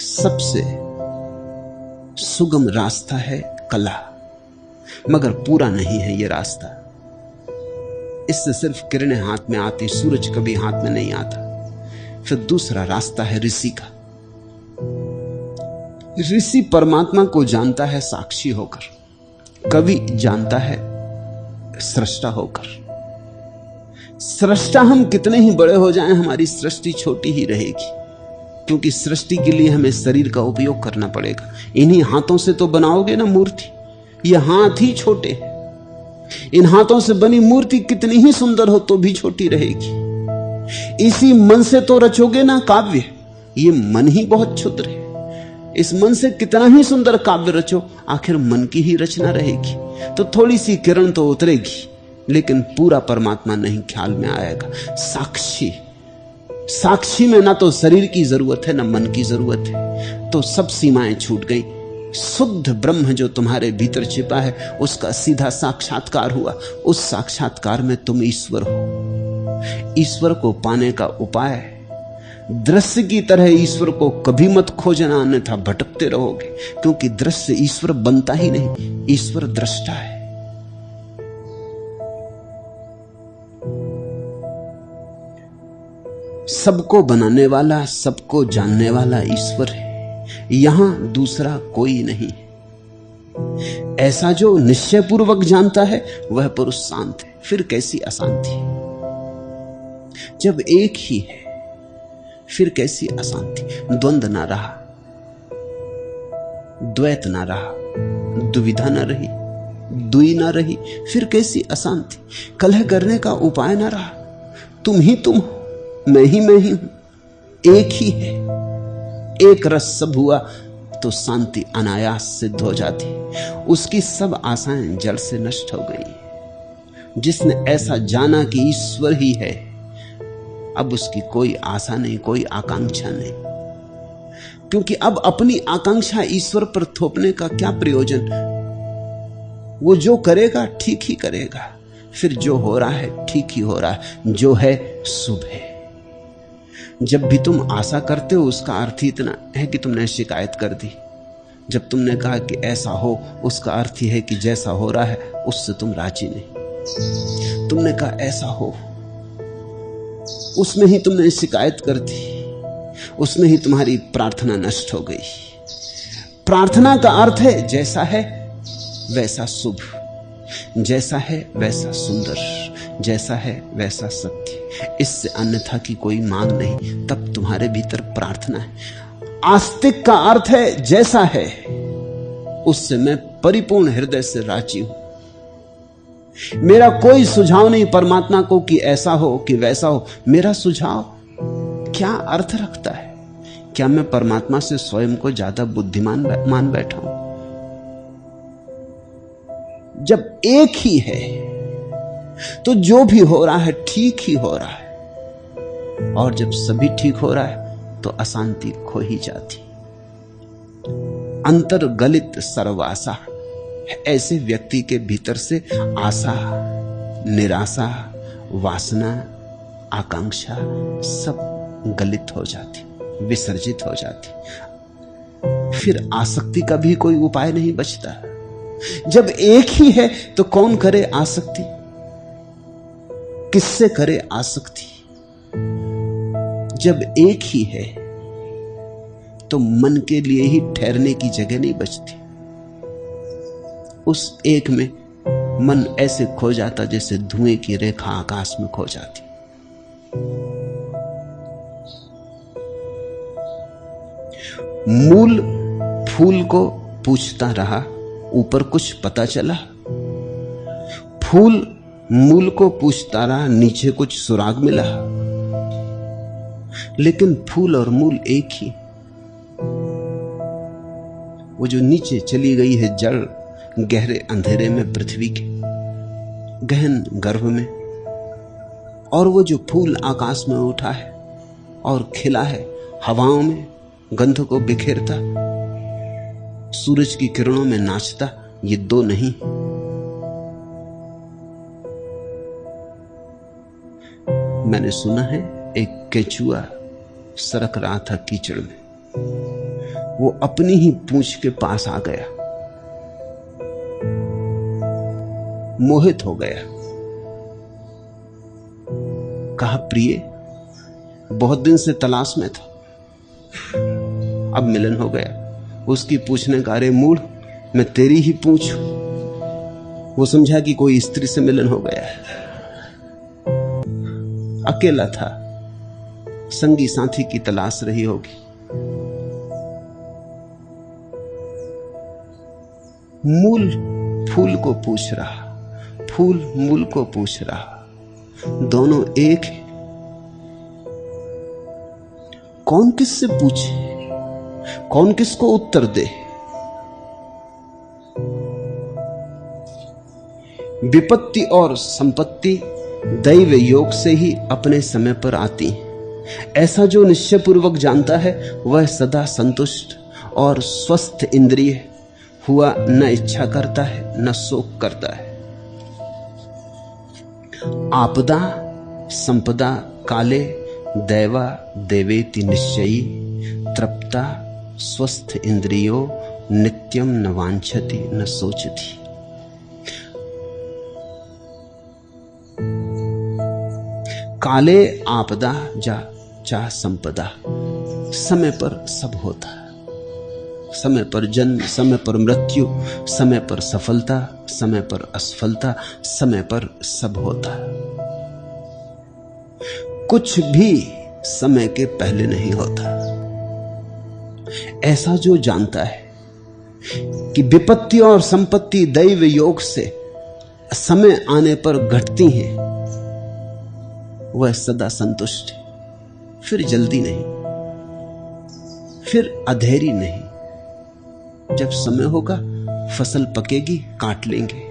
सबसे सुगम रास्ता है कला, मगर पूरा नहीं है ये रास्ता। इससे सिर्फ किरणें हाथ में आती, सूरज कभी हाथ में नहीं आता। फिर दूसरा रास्ता है ऋषि का। ऋषि परमात्मा को जानता है साक्षी होकर, कवि जानता है सृष्टा होकर। सृष्टा हम कितने ही बड़े हो जाएं, हमारी सृष्टि छोटी ही रहेगी, क्योंकि सृष्टि के लिए हमें शरीर का उपयोग करना पड़ेगा। इन्हीं हाथों से तो बनाओगे ना मूर्ति, ये हाथ ही छोटे हैं। इन हाथों से बनी मूर्ति कितनी ही सुंदर हो तो भी छोटी रहेगी। इसी मन से तो रचोगे ना काव्य, ये मन ही बहुत क्षुद्र है। इस मन से कितना ही सुंदर काव्य रचो, आखिर मन की ही रचना रहेगी। तो थोड़ी सी किरण तो उतरेगी, लेकिन पूरा परमात्मा नहीं ख्याल में आएगा। साक्षी, साक्षी में ना तो शरीर की जरूरत है ना मन की जरूरत है, तो सब सीमाएं छूट गई। शुद्ध ब्रह्म जो तुम्हारे भीतर छिपा है उसका सीधा साक्षात्कार हुआ। उस साक्षात्कार में तुम ईश्वर हो। ईश्वर को पाने का उपाय दृश्य की तरह ईश्वर को कभी मत खोजना, अन्यथा भटकते रहोगे, क्योंकि दृश्य ईश्वर बनता ही नहीं, ईश्वर दृष्टा है। सबको बनाने वाला, सबको जानने वाला ईश्वर है, यहां दूसरा कोई नहीं। ऐसा जो निश्चय पूर्वक जानता है वह पुरुष शांत है। फिर कैसी अशांति? जब एक ही है फिर कैसी अशांति? द्वंद्व ना रहा, द्वैत ना रहा, दुविधा ना रही, दुई ना रही, फिर कैसी अशांति? कलह करने का उपाय ना रहा। तुम ही तुम हो, मैं ही हूं, एक ही है। एक रस सब हुआ तो शांति अनायास सिद्ध हो जाती। उसकी सब आशाएं जड़ से नष्ट हो गई। जिसने ऐसा जाना कि ईश्वर ही है, अब उसकी कोई आशा नहीं, कोई आकांक्षा नहीं, क्योंकि अब अपनी आकांक्षा ईश्वर पर थोपने का क्या प्रयोजन? वो जो करेगा ठीक ही करेगा। फिर जो हो रहा है ठीक ही हो रहा है, जो है शुभ है। जब भी तुम आशा करते हो उसका अर्थ ही इतना है कि तुमने शिकायत कर दी। जब तुमने कहा कि ऐसा हो, उसका अर्थ ही है कि जैसा हो रहा है उससे तुम राजी नहीं। तुमने कहा ऐसा हो, उसमें ही तुमने शिकायत कर दी, उसमें ही तुम्हारी प्रार्थना नष्ट हो गई। प्रार्थना का अर्थ है जैसा है वैसा शुभ, जैसा है वैसा सुंदर, जैसा है वैसा सत्य। इससे अन्यथा की कोई मांग नहीं। तब तुम्हारे भीतर प्रार्थना है। आस्तिक का अर्थ है जैसा है उससे मैं परिपूर्ण हृदय से राजी हूं। मेरा कोई सुझाव नहीं परमात्मा को कि ऐसा हो कि वैसा हो। मेरा सुझाव क्या अर्थ रखता है? क्या मैं परमात्मा से स्वयं को ज्यादा बुद्धिमान मान बैठा हूं? जब एक ही है तो जो भी हो रहा है ठीक ही हो रहा है। और जब सभी ठीक हो रहा है तो अशांति खो ही जाती। अंतर्गलित सर्वासा, ऐसे व्यक्ति के भीतर से आशा, निराशा, वासना, आकांक्षा सब गलित हो जाती, विसर्जित हो जाती। फिर आसक्ति का भी कोई उपाय नहीं बचता। जब एक ही है तो कौन करे आसक्ति, किससे करे आसक्ति? जब एक ही है तो मन के लिए ही ठहरने की जगह नहीं बचती। उस एक में मन ऐसे खो जाता जैसे धुएं की रेखा आकाश में खो जाती। मूल फूल को पूछता रहा, ऊपर कुछ पता चला? फूल मूल को पूछता रहा, नीचे कुछ सुराग मिला? लेकिन फूल और मूल एक ही। वो जो नीचे चली गई है जड़, गहरे अंधेरे में पृथ्वी के गहन गर्भ में, और वो जो फूल आकाश में उठा है और खिला है हवाओं में, गंध को बिखेरता, सूरज की किरणों में नाचता, ये दो नहीं। मैंने सुना है एक केचुआ सरक रहा था कीचड़ में, वो अपनी ही पूंछ के पास आ गया, मोहित हो गया। कहा, प्रिय, बहुत दिन से तलाश में था, अब मिलन हो गया। उसकी पूछने का, अरे मूढ़, मैं तेरी ही पूछ हूं। वो समझा कि कोई स्त्री से मिलन हो गया है। अकेला था, संगी साथी की तलाश रही होगी। मूल फूल को पूछ रहा, फूल मूल को पूछ रहा, दोनों एक है। कौन किससे पूछे, कौन किसको उत्तर दे? विपत्ति और संपत्ति दैव योग से ही अपने समय पर आती हैं। ऐसा जो निश्चय पूर्वक जानता है वह सदा संतुष्ट और स्वस्थ इंद्रिय हुआ न इच्छा करता है न शोक करता है। आपदा संपदा काले दैवा देवेति निश्चयी तृप्ता स्वस्थ इंद्रियो नित्यम न वांछति न सोचती। काले आपदा जा चा संपदा, समय पर सब होता है। समय पर जन्म, समय पर मृत्यु, समय पर सफलता, समय पर असफलता, समय पर सब होता है। कुछ भी समय के पहले नहीं होता। ऐसा जो जानता है कि विपत्ति और संपत्ति दैव योग से समय आने पर घटती हैं, वह सदा संतुष्ट है। फिर जल्दी नहीं, फिर अधेरी नहीं। जब समय होगा फसल पकेगी, काट लेंगे।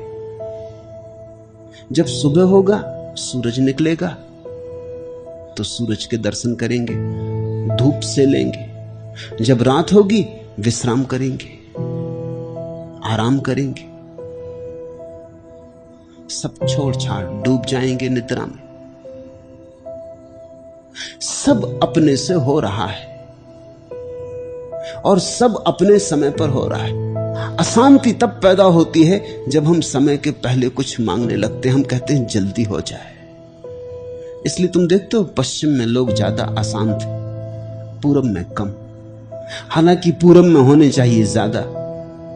जब सुबह होगा सूरज निकलेगा तो सूरज के दर्शन करेंगे, धूप से लेंगे। जब रात होगी विश्राम करेंगे, आराम करेंगे। सब छोड़ छाड़ डूब जाएंगे निद्रा में। सब अपने से हो रहा है और सब अपने समय पर हो रहा है। अशांति तब पैदा होती है जब हम समय के पहले कुछ मांगने लगते हैं। हम कहते हैं जल्दी हो जाए। इसलिए तुम देखते हो पश्चिम में लोग ज्यादा अशांत, पूरब में कम। हालांकि पूरब में होने चाहिए ज्यादा,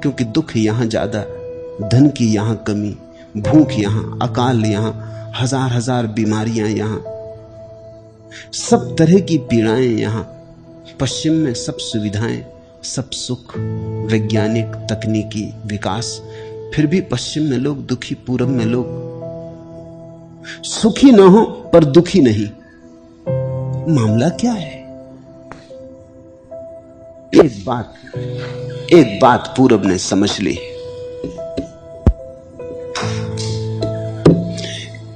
क्योंकि दुख यहां ज्यादा, धन की यहां कमी, भूख यहां, अकाल यहां, हजार हजार बीमारियां यहां, सब तरह की पीड़ाएं यहां। पश्चिम में सब सुविधाएं, सब सुख, वैज्ञानिक तकनीकी विकास, फिर भी पश्चिम में लोग दुखी, पूरब में लोग सुखी ना हो पर दुखी नहीं। मामला क्या है? एक बात पूरब ने समझ ली।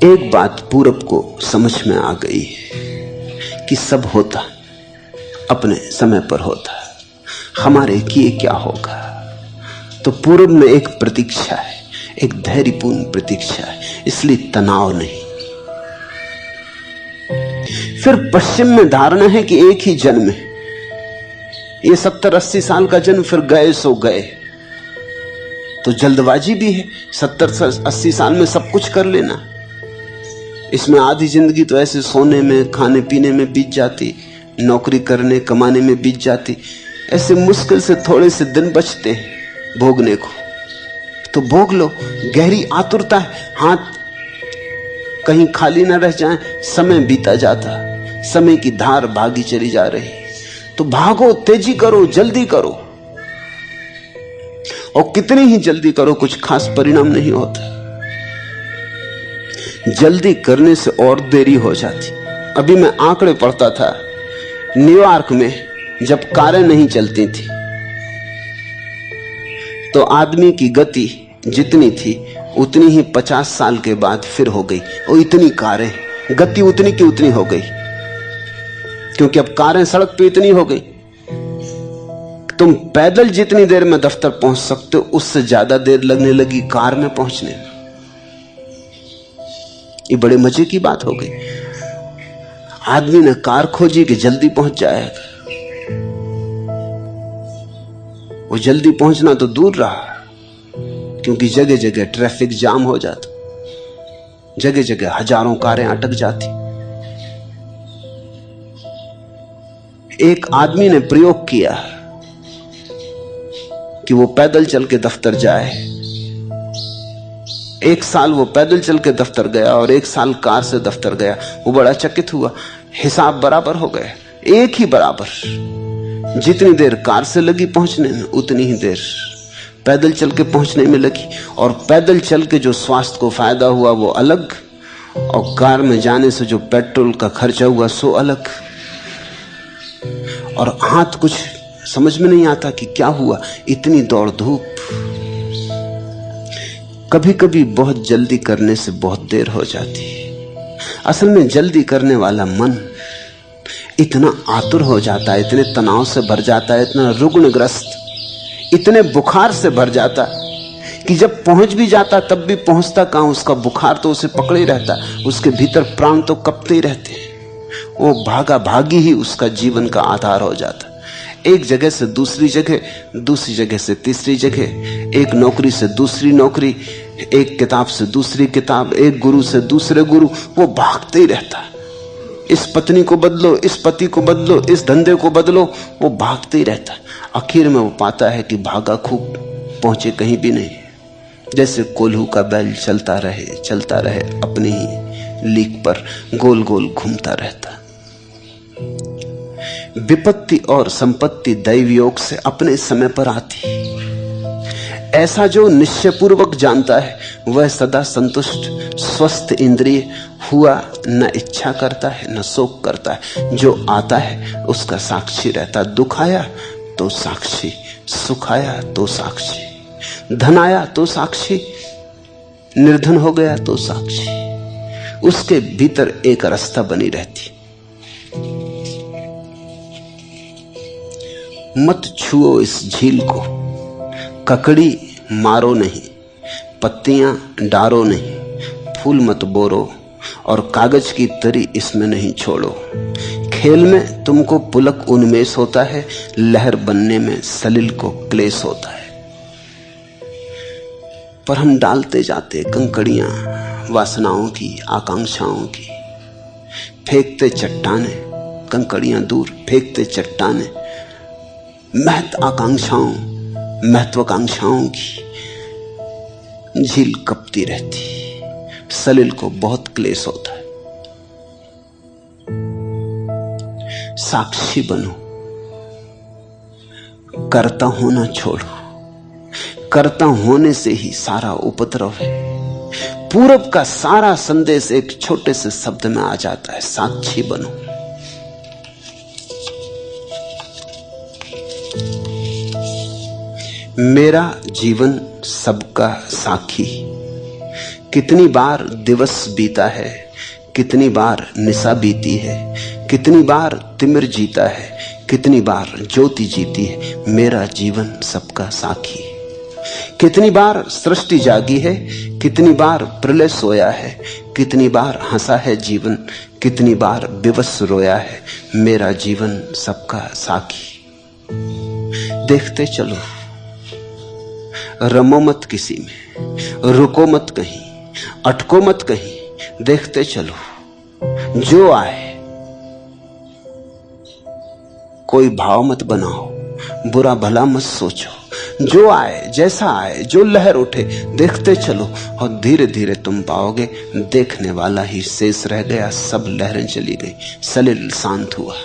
एक बात पूरब को समझ में आ गई कि सब होता अपने समय पर होता, हमारे किए क्या होगा। तो पूर्व में एक प्रतीक्षा है, एक धैर्यपूर्ण प्रतीक्षा है, इसलिए तनाव नहीं। फिर पश्चिम में धारणा है कि एक ही जन्म है, ये 70-80 साल का जन्म, फिर गए सो गए। तो जल्दबाजी भी है, 70-80 साल में सब कुछ कर लेना। इसमें आधी जिंदगी तो ऐसे सोने में, खाने पीने में बीत जाती, नौकरी करने कमाने में बीत जाती। ऐसे मुश्किल से थोड़े से दिन बचते हैं भोगने को, तो भोग लो। गहरी आतुरता है, हाथ कहीं खाली न रह जाए। समय बीता जाता, समय की धार भागी चली जा रही, तो भागो, तेजी करो, जल्दी करो। और कितनी ही जल्दी करो, कुछ खास परिणाम नहीं होता। जल्दी करने से और देरी हो जाती। अभी मैं आंकड़े पढ़ता था, न्यूयॉर्क में जब कारें नहीं चलती थी तो आदमी की गति जितनी थी उतनी ही 50 साल के बाद फिर हो गई। और इतनी कारें, गति उतनी की उतनी हो गई, क्योंकि अब कारें सड़क पे इतनी हो गई। तुम पैदल जितनी देर में दफ्तर पहुंच सकते हो, उससे ज्यादा देर लगने लगी कार में पहुंचने में। ये बड़े मजे की बात हो गई। आदमी ने कार खोजी कि जल्दी पहुंच जाएगा। वो जल्दी पहुंचना तो दूर रहा, क्योंकि जगह जगह ट्रैफिक जाम हो जाता, जगह जगह हजारों कारें अटक जाती। एक आदमी ने प्रयोग किया कि वो पैदल चल के दफ्तर जाए। 1 साल वो पैदल चल के दफ्तर गया और 1 साल कार से दफ्तर गया। वो बड़ा चकित हुआ, हिसाब बराबर हो गए, एक ही बराबर। जितनी देर कार से लगी पहुंचने में, उतनी ही देर पैदल चल के पहुंचने में लगी। और पैदल चल के जो स्वास्थ्य को फायदा हुआ वो अलग, और कार में जाने से जो पेट्रोल का खर्चा हुआ सो अलग। और हाथ कुछ समझ में नहीं आता कि क्या हुआ, इतनी दौड़ धूप। कभी कभी बहुत जल्दी करने से बहुत देर हो जाती है। असल में जल्दी करने वाला मन इतना आतुर हो जाता है, इतने तनाव से भर जाता है, इतना रुग्णग्रस्त, इतने बुखार से भर जाता कि जब पहुंच भी जाता तब भी पहुंचता कहां, उसका बुखार तो उसे पकड़े ही रहता, उसके भीतर प्राण तो कपते ही रहते। वो भागा भागी ही उसका जीवन का आधार हो जाता। एक जगह से दूसरी जगह, दूसरी जगह से तीसरी जगह, एक नौकरी से दूसरी नौकरी, एक किताब से दूसरी किताब, एक गुरु से दूसरे गुरु, वो भागते ही रहता। इस पत्नी को बदलो, इस पति को बदलो, इस धंधे को बदलो, वो भागते ही रहता। आखिर में वो पाता है कि भागा खूब, पहुंचे कहीं भी नहीं। जैसे कोल्हू का बैल चलता रहे अपनी ही लीक पर गोल गोल घूमता रहता। विपत्ति और संपत्ति दैव योग से अपने समय पर आती। ऐसा जो निश्चयपूर्वक जानता है वह सदा संतुष्ट, स्वस्थ इंद्रिय, हुआ न इच्छा करता है न शोक करता है। जो आता है उसका साक्षी रहता। दुख आया तो साक्षी, सुख आया तो साक्षी, धन आया तो साक्षी, निर्धन हो गया तो साक्षी। उसके भीतर एक रास्ता बनी रहती। मत छुओ इस झील को, ककड़ी मारो नहीं, पत्तियां डारो नहीं, फूल मत बोरो और कागज की तरी इसमें नहीं छोड़ो। खेल में तुमको पुलक उन्मेष होता है, लहर बनने में सलिल को क्लेश होता है। पर हम डालते जाते कंकड़ियां वासनाओं की, आकांक्षाओं की, फेंकते चट्टाने, कंकड़ियां दूर, फेंकते चट्टाने महत्वाकांक्षाओं, महत्वाकांक्षाओं की। झील कपती रहती, सलिल को बहुत क्लेश होता है। साक्षी बनो, कर्ता होना छोड़ो। कर्ता होने से ही सारा उपद्रव है। पूरब का सारा संदेश एक छोटे से शब्द में आ जाता है, साक्षी बनो। मेरा जीवन सबका साखी। कितनी बार दिवस बीता है, कितनी बार निशा बीती है, कितनी बार तिमिर जीता है, कितनी बार ज्योति जीती है, मेरा जीवन सबका साखी है। कितनी बार सृष्टि जागी है, कितनी बार प्रलय सोया है, कितनी बार हंसा है जीवन, कितनी बार विवश रोया है, मेरा जीवन सबका साखी। देखते चलो, रमो मत किसी में, रुको मत कहीं, अटको मत कहीं, देखते चलो। जो आए कोई भाव मत बनाओ, बुरा भला मत सोचो। जो आए, जैसा आए, जो लहर उठे, देखते चलो। और धीरे धीरे तुम पाओगे देखने वाला ही शेष रह गया, सब लहरें चली गई, सलिल शांत हुआ।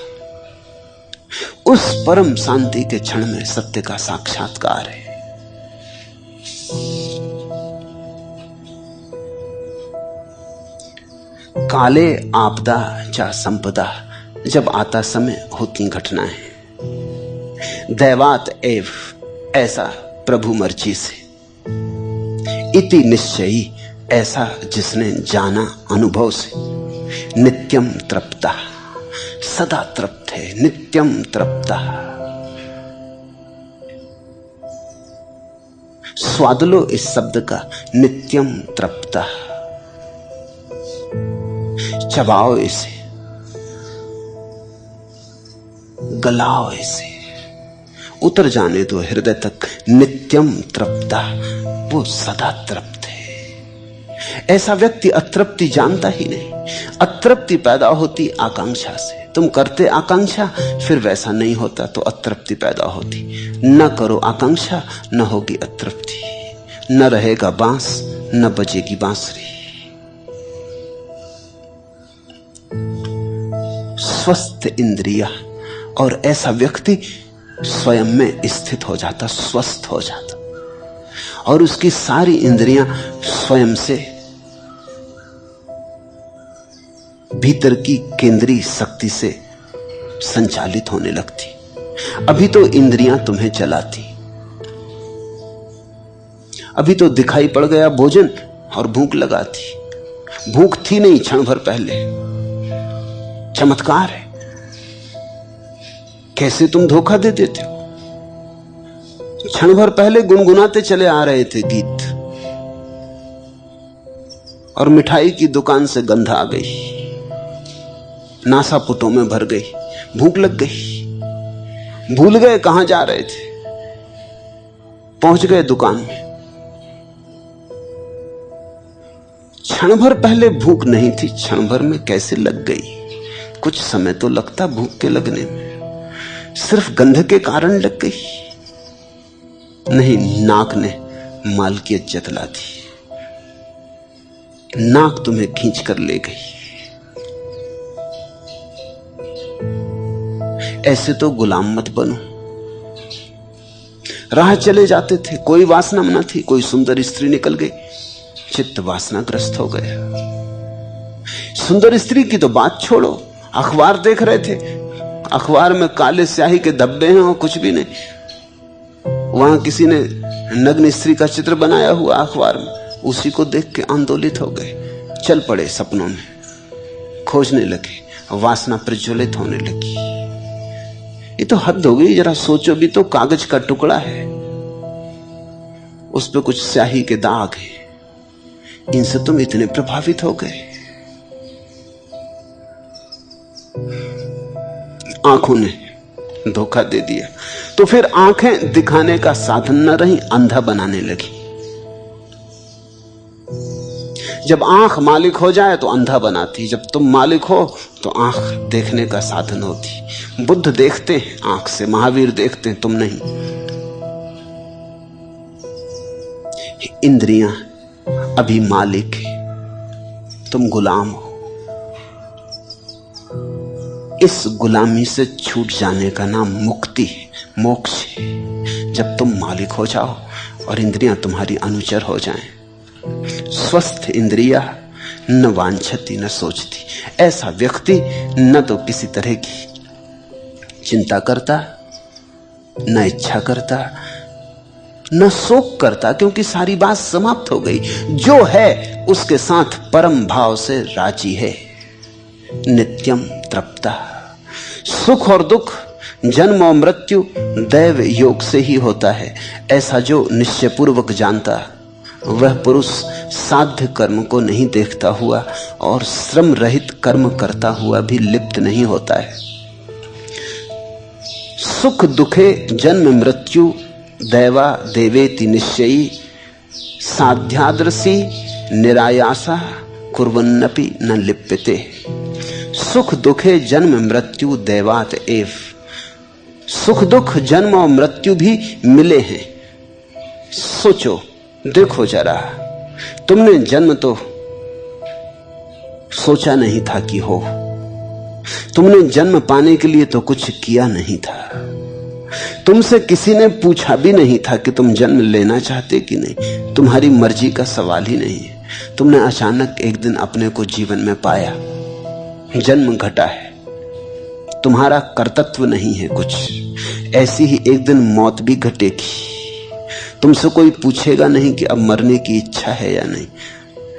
उस परम शांति के क्षण में सत्य का साक्षात्कार है। काले आपदा चा संपदा, जब आता समय होती घटनाएं। दैवात एव, ऐसा प्रभु मर्जी से। इति निश्चयी, ऐसा जिसने जाना अनुभव से। नित्यम तृप्ता, सदा तृप्त है, नित्यम तृप्ता। स्वाद लो इस शब्द का, नित्यम तृप्ता। चबाओ इसे, गलाओ इसे, उतर जाने दो हृदय तक। नित्यम तृप्ता, वो सदा तृप्त है। ऐसा व्यक्ति अतृप्ति जानता ही नहीं। अतृप्ति पैदा होती आकांक्षा से। तुम करते आकांक्षा, फिर वैसा नहीं होता तो अतृप्ति पैदा होती। न करो आकांक्षा, न होगी अतृप्ति। न रहेगा बांस, न बजेगी बांसुरी। स्वस्थ इंद्रिया, और ऐसा व्यक्ति स्वयं में स्थित हो जाता, स्वस्थ हो जाता, और उसकी सारी इंद्रियां स्वयं से भीतर की केंद्रीय शक्ति से संचालित होने लगती। अभी तो इंद्रियां तुम्हें चलाती, अभी तो दिखाई पड़ गया भोजन और भूख लगाती। भूख थी नहीं क्षण भर पहले। चमत्कार है, कैसे तुम धोखा दे देते हो। क्षण भर पहले गुनगुनाते चले आ रहे थे गीत, और मिठाई की दुकान से गंध आ गई, नासापुटों में भर गई, भूख लग गई, भूल गए कहां जा रहे थे, पहुंच गए दुकान में। क्षण भर पहले भूख नहीं थी, क्षण भर में कैसे लग गई। कुछ समय तो लगता भूख के लगने में, सिर्फ गंध के कारण लग गई। नहीं, नाक ने मालकियत जतला दी, नाक तुम्हें खींच कर ले गई। ऐसे तो गुलाम मत बनो। राह चले जाते थे, कोई वासना न थी, कोई सुंदर स्त्री निकल गई, चित्त वासनाग्रस्त हो गया। सुंदर स्त्री की तो बात छोड़ो, अखबार देख रहे थे, अखबार में काले स्याही के धब्बे हैं और कुछ भी नहीं। वहां किसी ने नग्न स्त्री का चित्र बनाया हुआ अखबार में, उसी को देख के आंदोलित हो गए। चल पड़े सपनों में, खोजने लगे, वासना प्रज्वलित होने लगी। ये तो हद हो गई, जरा सोचो भी तो। कागज का टुकड़ा है, उस पर कुछ स्याही के दाग हैं, इनसे तुम इतने प्रभावित हो गए। आंखों ने धोखा दे दिया, तो फिर आंखें दिखाने का साधन न रही, अंधा बनाने लगी। जब आंख मालिक हो जाए तो अंधा बनाती, जब तुम मालिक हो तो आंख देखने का साधन होती। बुद्ध देखते हैं आंख से, महावीर देखते हैं, तुम नहीं। इंद्रियां अभी मालिक है, तुम गुलाम हो। इस गुलामी से छूट जाने का नाम मुक्ति है, मोक्ष है। जब तुम मालिक हो जाओ और इंद्रियां तुम्हारी अनुचर हो जाएं। स्वस्थ इंद्रिया न वांछती न सोचती। ऐसा व्यक्ति न तो किसी तरह की चिंता करता, न इच्छा करता, न शोक करता, क्योंकि सारी बात समाप्त हो गई। जो है उसके साथ परम भाव से राजी है। नित्यम तृप्ता। सुख और दुख, जन्म और मृत्यु दैव योग से ही होता है। ऐसा जो निश्चय पूर्वक जानता, वह पुरुष साध्य कर्म को नहीं देखता हुआ और श्रम रहित कर्म करता हुआ भी लिप्त नहीं होता है। सुख दुखे जन्म मृत्यु दैवा देवेति निश्चयी साध्यादृशी निरायासा कुर्वन्नपि न लिप्यते। सुख दुखे जन्म मृत्यु दैवात एव। सुख दुख जन्म और मृत्यु भी मिले हैं। सोचो, देखो जरा, तुमने जन्म तो सोचा नहीं था कि हो, तुमने जन्म पाने के लिए तो कुछ किया नहीं था, तुमसे किसी ने पूछा भी नहीं था कि तुम जन्म लेना चाहते कि नहीं, तुम्हारी मर्जी का सवाल ही नहीं है। तुमने अचानक एक दिन अपने को जीवन में पाया, जन्म घटा है, तुम्हारा कर्तव्य नहीं है कुछ। ऐसी ही एक दिन मौत भी घटेगी। तुमसे कोई पूछेगा नहीं कि अब मरने की इच्छा है या नहीं,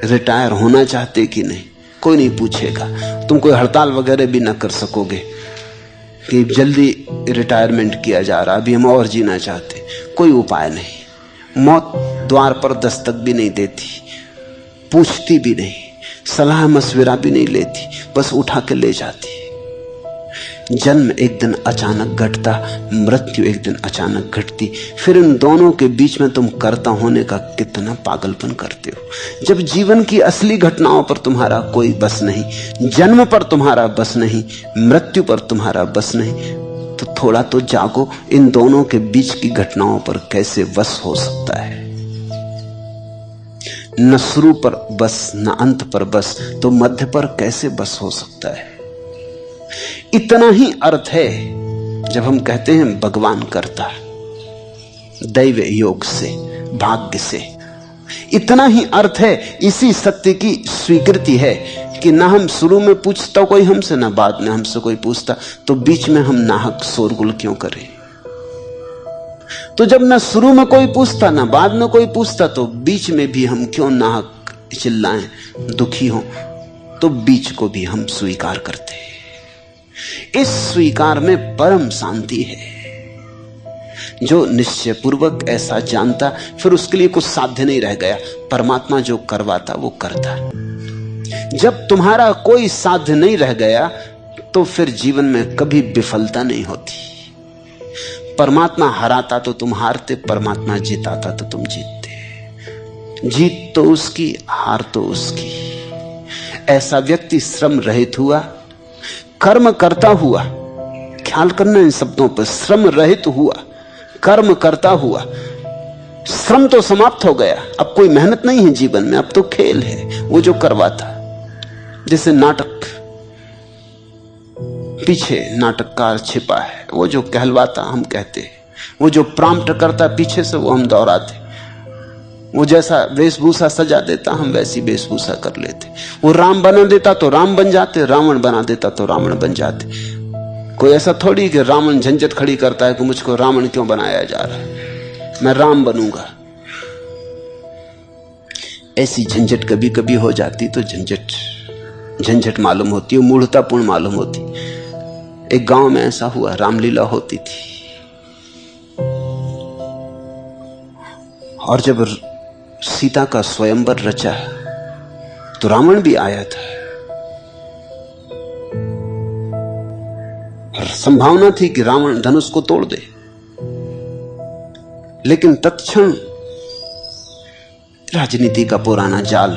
रिटायर होना चाहते कि नहीं, कोई नहीं पूछेगा। तुम कोई हड़ताल वगैरह भी ना कर सकोगे कि जल्दी रिटायरमेंट किया जा रहा, अभी हम और जीना चाहते, कोई उपाय नहीं। मौत द्वार पर दस्तक भी नहीं देती, पूछती भी नहीं, सलाह मशविरा भी नहीं लेती, बस उठा के ले जाती। जन्म एक दिन अचानक घटता, मृत्यु एक दिन अचानक घटती। फिर इन दोनों के बीच में तुम कर्ता होने का कितना पागलपन करते हो। जब जीवन की असली घटनाओं पर तुम्हारा कोई बस नहीं, जन्म पर तुम्हारा बस नहीं, मृत्यु पर तुम्हारा बस नहीं, तो थोड़ा तो जागो। इन दोनों के बीच की घटनाओं पर कैसे बस हो सकता है? न शुरू पर बस, न अंत पर बस, तो मध्य पर कैसे बस हो सकता है? इतना ही अर्थ है जब हम कहते हैं भगवान करता, दैव योग से, भाग्य से। इतना ही अर्थ है, इसी सत्य की स्वीकृति है कि ना हम शुरू में पूछता कोई हमसे, ना बाद में हमसे कोई पूछता, तो बीच में हम नाहक शोरगुल क्यों करें? तो जब ना शुरू में कोई पूछता, ना बाद में कोई पूछता, तो बीच में भी हम क्यों नाहक चिल्लाएं, दुखी हों? तो बीच को भी हम स्वीकार करते हैं। इस स्वीकार में परम शांति है। जो निश्चय पूर्वक ऐसा जानता, फिर उसके लिए कुछ साध्य नहीं रह गया। परमात्मा जो करवाता वो करता। जब तुम्हारा कोई साध्य नहीं रह गया, तो फिर जीवन में कभी विफलता नहीं होती। परमात्मा हराता तो तुम हारते, परमात्मा जिताता तो तुम जीतते। जीत तो उसकी, हार तो उसकी। ऐसा व्यक्ति श्रम रहित हुआ, कर्म करता हुआ, ख्याल करना इन शब्दों पर, श्रम रहित हुआ, कर्म करता हुआ। श्रम तो समाप्त हो गया, अब कोई मेहनत नहीं है जीवन में, अब तो खेल है। वो जो करवाता, जैसे नाटक, पीछे नाटककार छिपा है, वो जो कहलवाता हम कहते हैं, वो जो प्रांप्ट करता पीछे से वो हम दोहराते, वो जैसा वेशभूषा सजा देता हम वैसी वेशभूषा कर लेते। वो राम बना देता तो राम बन जाते, रावण बना देता तो रावण बन जाते। कोई ऐसा थोड़ी कि रावण झंझट खड़ी करता है कि मुझको रावण क्यों बनाया जा रहा है, मैं राम बनूंगा। ऐसी झंझट कभी कभी हो जाती तो झंझट मालूम होती है, मूढ़तापूर्ण मालूम होती। एक गांव में ऐसा हुआ, रामलीला होती थी, और जब सीता का स्वयंवर रचा तो रावण भी आया था। संभावना थी कि रावण धनुष को तोड़ दे, लेकिन तत्क्षण राजनीति का पुराना जाल,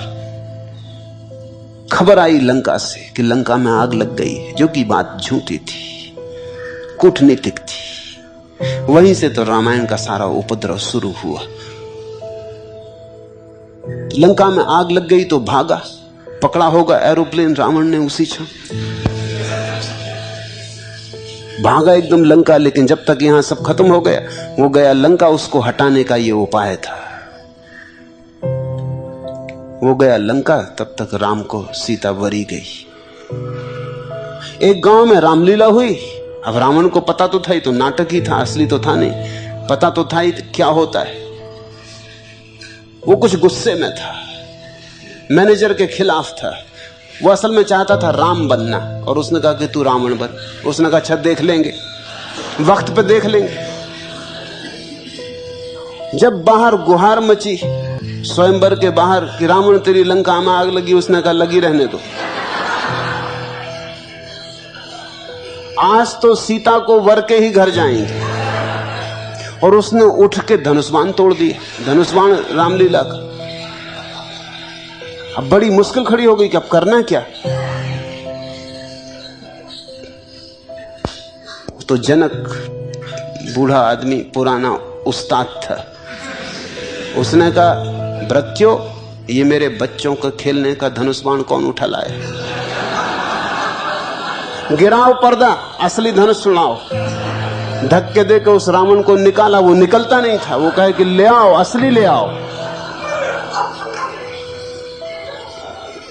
खबर आई लंका से कि लंका में आग लग गई है, जो कि बात झूठी थी, कूटनीतिक थी। वहीं से तो रामायण का सारा उपद्रव शुरू हुआ। लंका में आग लग गई तो भागा, पकड़ा होगा एरोप्लेन रावण ने उसी क्षण, भागा एकदम लंका। लेकिन जब तक यहां सब खत्म हो गया, वो गया लंका, उसको हटाने का ये उपाय था। वो गया लंका, तब तक राम को सीता वरी गई। एक गांव में रामलीला हुई। अब रावण को पता तो था, ही तो नाटक ही था, असली तो था नहीं। पता तो था ही क्या होता है। वो कुछ गुस्से में था, मैनेजर के खिलाफ था, वो असल में चाहता था राम बनना, और उसने कहा कि तू रावण बन। उसने कहा अच्छा देख लेंगे, वक्त पे देख लेंगे। जब बाहर गुहार मची स्वयंवर के बाहर कि रावण तेरी लंका में आग लगी, उसने कहा लगी रहने दो, आज तो सीता को वर के ही घर जाएंगे। और उसने उठ के धनुष्बाण तोड़ दिया, धनुष्बाण रामलीला का। अब बड़ी मुश्किल खड़ी हो गई कि अब करना क्या। तो जनक बूढ़ा आदमी, पुराना उस्ताद था, उसने कहा भृत्यो, ये मेरे बच्चों के खेलने का धनुष्बाण कौन उठा लाया? गिराओ पर्दा, असली धनुष सुनाओ। धक्के देकर उस रावण को निकाला, वो निकलता नहीं था। वो कहे कि ले आओ, असली ले आओ।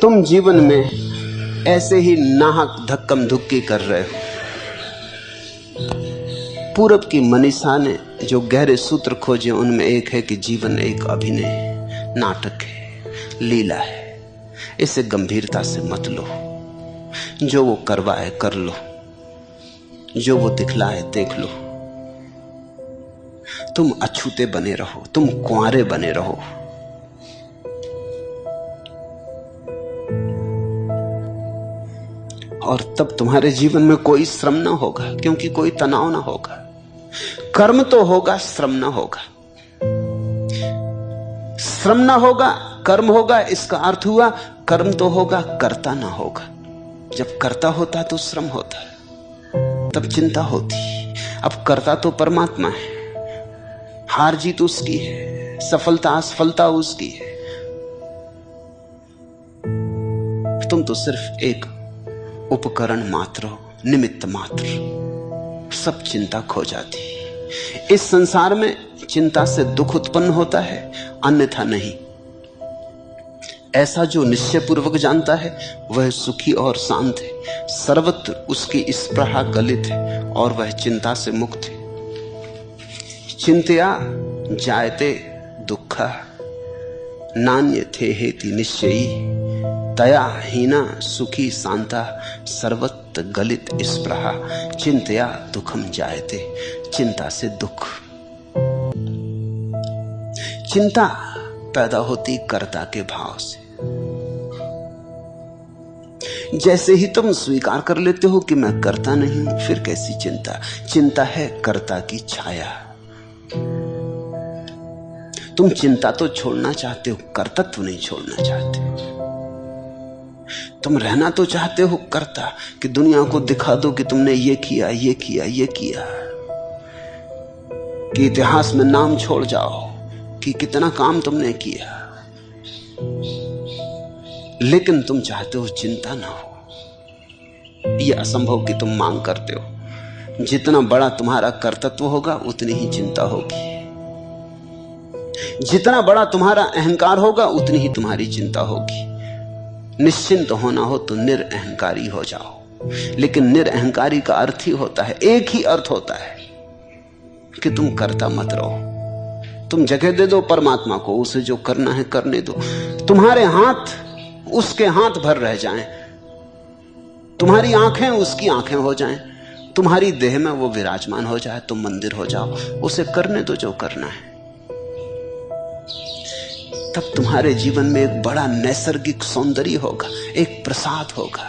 तुम जीवन में ऐसे ही नाहक धक्कम धुक्की कर रहे हो। पूरब की मनीषा ने जो गहरे सूत्र खोजे उनमें एक है कि जीवन एक अभिनय है, नाटक है, लीला है। इसे गंभीरता से मत लो। जो वो करवाए कर लो, जो वो दिखलाए देख लो। तुम अछूते बने रहो, तुम कुंवारे बने रहो। और तब तुम्हारे जीवन में कोई श्रम ना होगा, क्योंकि कोई तनाव ना होगा। कर्म तो होगा, श्रम ना होगा। श्रम ना होगा, कर्म होगा। इसका अर्थ हुआ कर्म तो होगा, कर्ता ना होगा। जब कर्ता होता तो श्रम होता, तब चिंता होती। अब कर्ता तो परमात्मा है, हार जीत उसकी है, सफलता असफलता उसकी है। तुम तो सिर्फ एक उपकरण मात्र हो, निमित्त मात्र। सब चिंता खो जाती। इस संसार में चिंता से दुख उत्पन्न होता है, अन्यथा नहीं। ऐसा जो निश्चय पूर्वक जानता है वह सुखी और शांत है, सर्वत्र उसकी स्पृहा गलित है और वह चिंता से मुक्त है। चिंतया जायते दुःखा नान्यथे हेति निश्चयी तया हीना सुखी शांता सर्वत्र गलित स्पृहा। चिंतया दुखम जायते, चिंता से दुख। चिंता पैदा होती कर्ता के भाव से। जैसे ही तुम स्वीकार कर लेते हो कि मैं कर्ता नहीं हूं, फिर कैसी चिंता। चिंता है कर्ता की छाया। तुम चिंता तो छोड़ना चाहते हो, कर्तत्व नहीं छोड़ना चाहते। तुम रहना तो चाहते हो कर्ता, कि दुनिया को दिखा दो कि तुमने ये किया, ये किया, ये किया, कि इतिहास में नाम छोड़ जाओ कि कितना काम तुमने किया। लेकिन तुम चाहते हो चिंता ना हो। यह असंभव कि तुम मांग करते हो। जितना बड़ा तुम्हारा कर्तत्व होगा उतनी ही चिंता होगी। जितना बड़ा तुम्हारा अहंकार होगा उतनी ही तुम्हारी चिंता होगी। निश्चिंत होना हो तो निरअहंकारी हो जाओ। लेकिन निरअहंकारी का अर्थ ही होता है, एक ही अर्थ होता है कि तुम करता मत रहो। तुम जगह दे दो परमात्मा को, उसे जो करना है करने दो। तुम्हारे हाथ उसके हाथ भर रह जाएं, तुम्हारी आंखें उसकी आंखें हो जाएं, तुम्हारी देह में वो विराजमान हो जाए, तुम मंदिर हो जाओ। उसे करने दो जो करना है। तब तुम्हारे जीवन में एक बड़ा नैसर्गिक सौंदर्य होगा, एक प्रसाद होगा।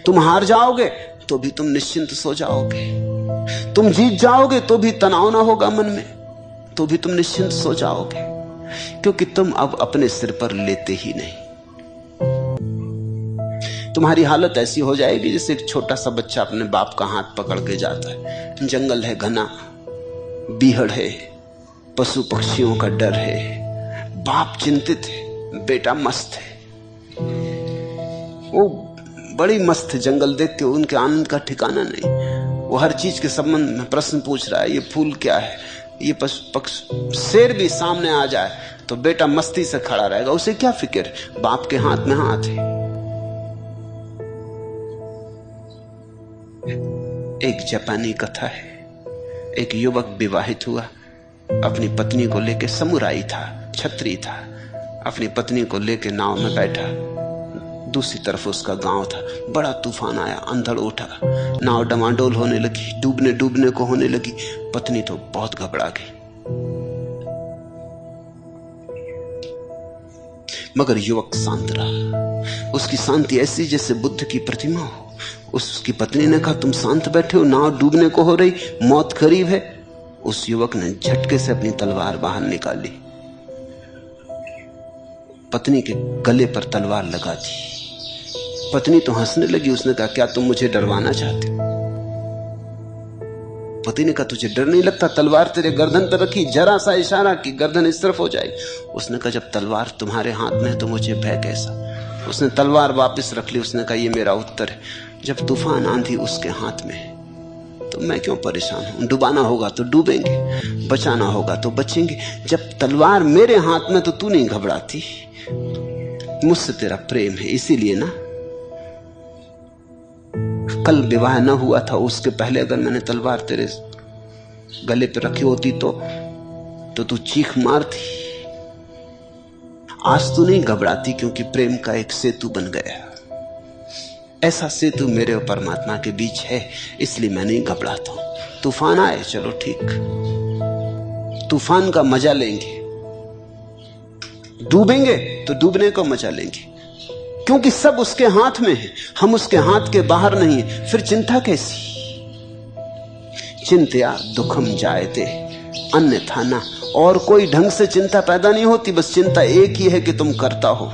तुम हार जाओगे तो भी तुम निश्चिंत सो जाओगे। तुम जीत जाओगे तो भी तनाव ना होगा मन में, तो भी तुम निश्चिंत सो जाओगे, क्योंकि तुम अब अपने सिर पर लेते ही नहीं। तुम्हारी हालत ऐसी हो जाएगी जैसे एक छोटा सा बच्चा अपने बाप का हाथ पकड़ के जाता है। जंगल है घना, बीहड़ है, पशु पक्षियों का डर है, बाप चिंतित है, बेटा मस्त है। वो बड़ी मस्त है, जंगल देख के उनके आनंद का ठिकाना नहीं। वो हर चीज के संबंध में प्रश्न पूछ रहा है, ये फूल क्या है, ये पक्षी। शेर भी सामने आ जाए तो बेटा मस्ती से खड़ा रहेगा, उसे क्या फिक्र, बाप के हाथ में हाथ है। एक जापानी कथा है। एक युवक विवाहित हुआ, अपनी पत्नी को लेकर, समुराई था, छत्री था, अपनी पत्नी को लेकर नाव में बैठा। दूसरी तरफ उसका गांव था। बड़ा तूफान आया, अंधड़ उठा, नाव डमाडोल होने लगी, डूबने डूबने को होने लगी। पत्नी तो बहुत घबरा गई, मगर युवक शांत रहा। उसकी शांति ऐसी जैसे बुद्ध की प्रतिमा हो। उसकी पत्नी ने कहा, तुम शांत बैठे हो, नाव डूबने को हो रही, मौत करीब है। उस युवक ने झटके से अपनी तलवार बाहर निकाली, पत्नी के गले पर तलवार लगा दी। पत्नी तो हंसने लगी। उसने कहा, क्या तुम मुझे डरवाना चाहते हो? पति ने कहा, तुझे डर नहीं लगता? तलवार तेरे गर्दन पर रखी, जरा सा इशारा कि गर्दन इस तरफ हो जाएगी। उसने कहा, जब तलवार तुम्हारे हाथ में है तो मुझे भय कैसा? उसने तलवार वापस रख ली। उसने कहा, ये मेरा उत्तर है। जब तूफान आंधी उसके हाथ में है तो मैं क्यों परेशान हूं? डुबाना होगा तो डूबेंगे, बचाना होगा तो बचेंगे। जब तलवार मेरे हाथ में तो तू नहीं घबराती। मुझसे तेरा प्रेम है, इसीलिए ना। कल विवाह न हुआ था, उसके पहले अगर मैंने तलवार तेरे गले पे रखी होती तो तू चीख मारती। आज तू नहीं घबराती क्योंकि प्रेम का एक सेतु बन गया। ऐसा सेतु मेरे और परमात्मा के बीच है, इसलिए मैं नहीं घबराता हूं। तूफान आए, चलो ठीक, तूफान का मजा लेंगे। डूबेंगे तो डूबने का मजा लेंगे, क्योंकि सब उसके हाथ में है, हम उसके हाथ के बाहर नहीं है। फिर चिंता कैसी? चिंतया दुखम जायते अन्यथा ना। और कोई ढंग से चिंता पैदा नहीं होती, बस चिंता एक ही है कि तुम करता हो।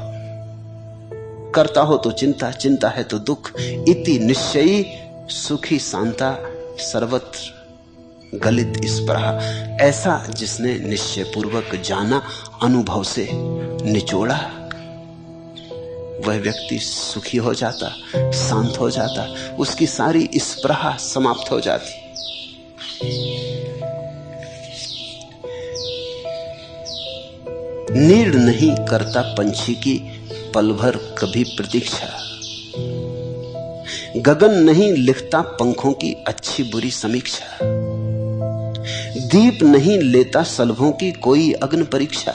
करता हो तो चिंता, चिंता है तो दुख। इति निश्चयी सुखी शांता सर्वत्र गलित स्पृहा। ऐसा जिसने निश्चय पूर्वक जाना, अनुभव से निचोड़ा, वह व्यक्ति सुखी हो जाता, शांत हो जाता, उसकी सारी स्पृहा समाप्त हो जाती। नीड नहीं करता पंछी की पल भर कभी प्रतीक्षा। गगन नहीं लिखता पंखों की अच्छी बुरी समीक्षा। दीप नहीं लेता सलभों की कोई अग्नि परीक्षा।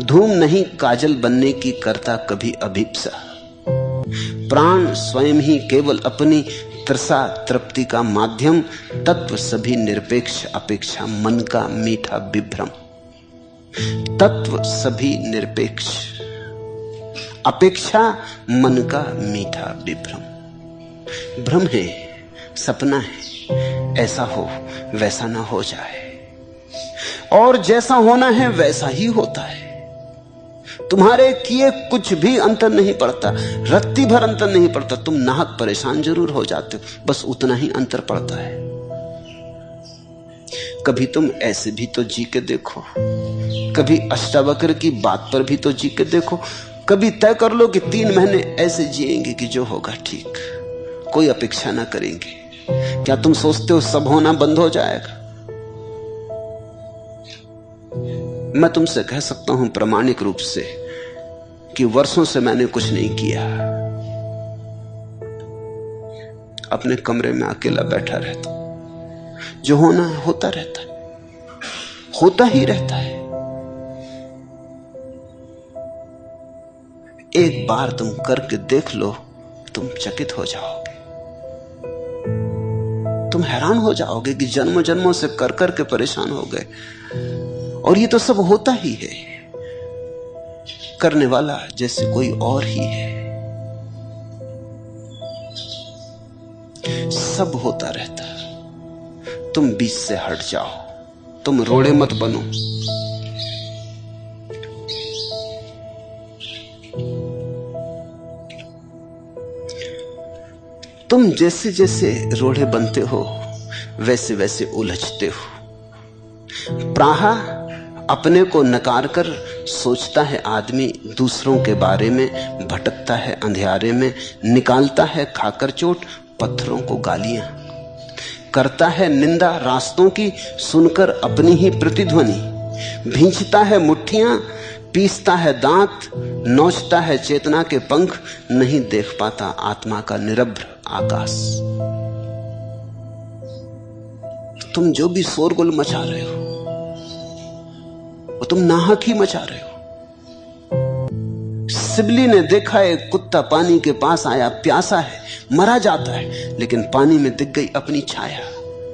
धूम नहीं काजल बनने की करता कभी अभिप्सा। प्राण स्वयं ही केवल अपनी तृषा तृप्ति का माध्यम। तत्व सभी निरपेक्ष अपेक्षा मन का मीठा विभ्रम। तत्व सभी निरपेक्ष अपेक्षा मन का मीठा विभ्रम। भ्रम है, सपना है, ऐसा हो वैसा ना हो जाए, और जैसा होना है वैसा ही होता है। तुम्हारे किए कुछ भी अंतर नहीं पड़ता, रत्ती भर अंतर नहीं पड़ता। तुम नाहक परेशान जरूर हो जाते हो, बस उतना ही अंतर पड़ता है। कभी तुम ऐसे भी तो जी के देखो, कभी अष्टावक्र की बात पर भी तो जी के देखो। कभी तय कर लो कि 3 महीने ऐसे जिएंगे कि जो होगा ठीक, कोई अपेक्षा ना करेंगे। क्या तुम सोचते हो सब होना बंद हो जाएगा? मैं तुमसे कह सकता हूं प्रामाणिक रूप से कि वर्षों से मैंने कुछ नहीं किया। अपने कमरे में अकेला बैठा रहता, जो होना है होता रहता है, होता ही रहता है। एक बार तुम करके देख लो, तुम चकित हो जाओगे, तुम हैरान हो जाओगे कि जन्मों जन्मों से कर कर के परेशान हो गए, और ये तो सब होता ही है। करने वाला जैसे कोई और ही है। सब होता रहता, तुम बीच से हट जाओ, तुम रोड़े मत बनो। तुम जैसे जैसे रोड़े बनते हो वैसे वैसे उलझते हो। प्राहा अपने को नकार कर सोचता है आदमी, दूसरों के बारे में भटकता है अंधियारे में, निकालता है खाकर चोट पत्थरों को गालियां, करता है निंदा रास्तों की सुनकर अपनी ही प्रतिध्वनि, भींचता है मुट्ठियां, पीसता है दांत, नोचता है चेतना के पंख, नहीं देख पाता आत्मा का निरभ्र आकाश। तुम जो भी शोरगुल मचा रहे हो वो तुम नाहक ही मचा रहे हो। सिबली ने देखा एक कुत्ता पानी के पास आया, प्यासा है, मरा जाता है, लेकिन पानी में दिख गई अपनी छाया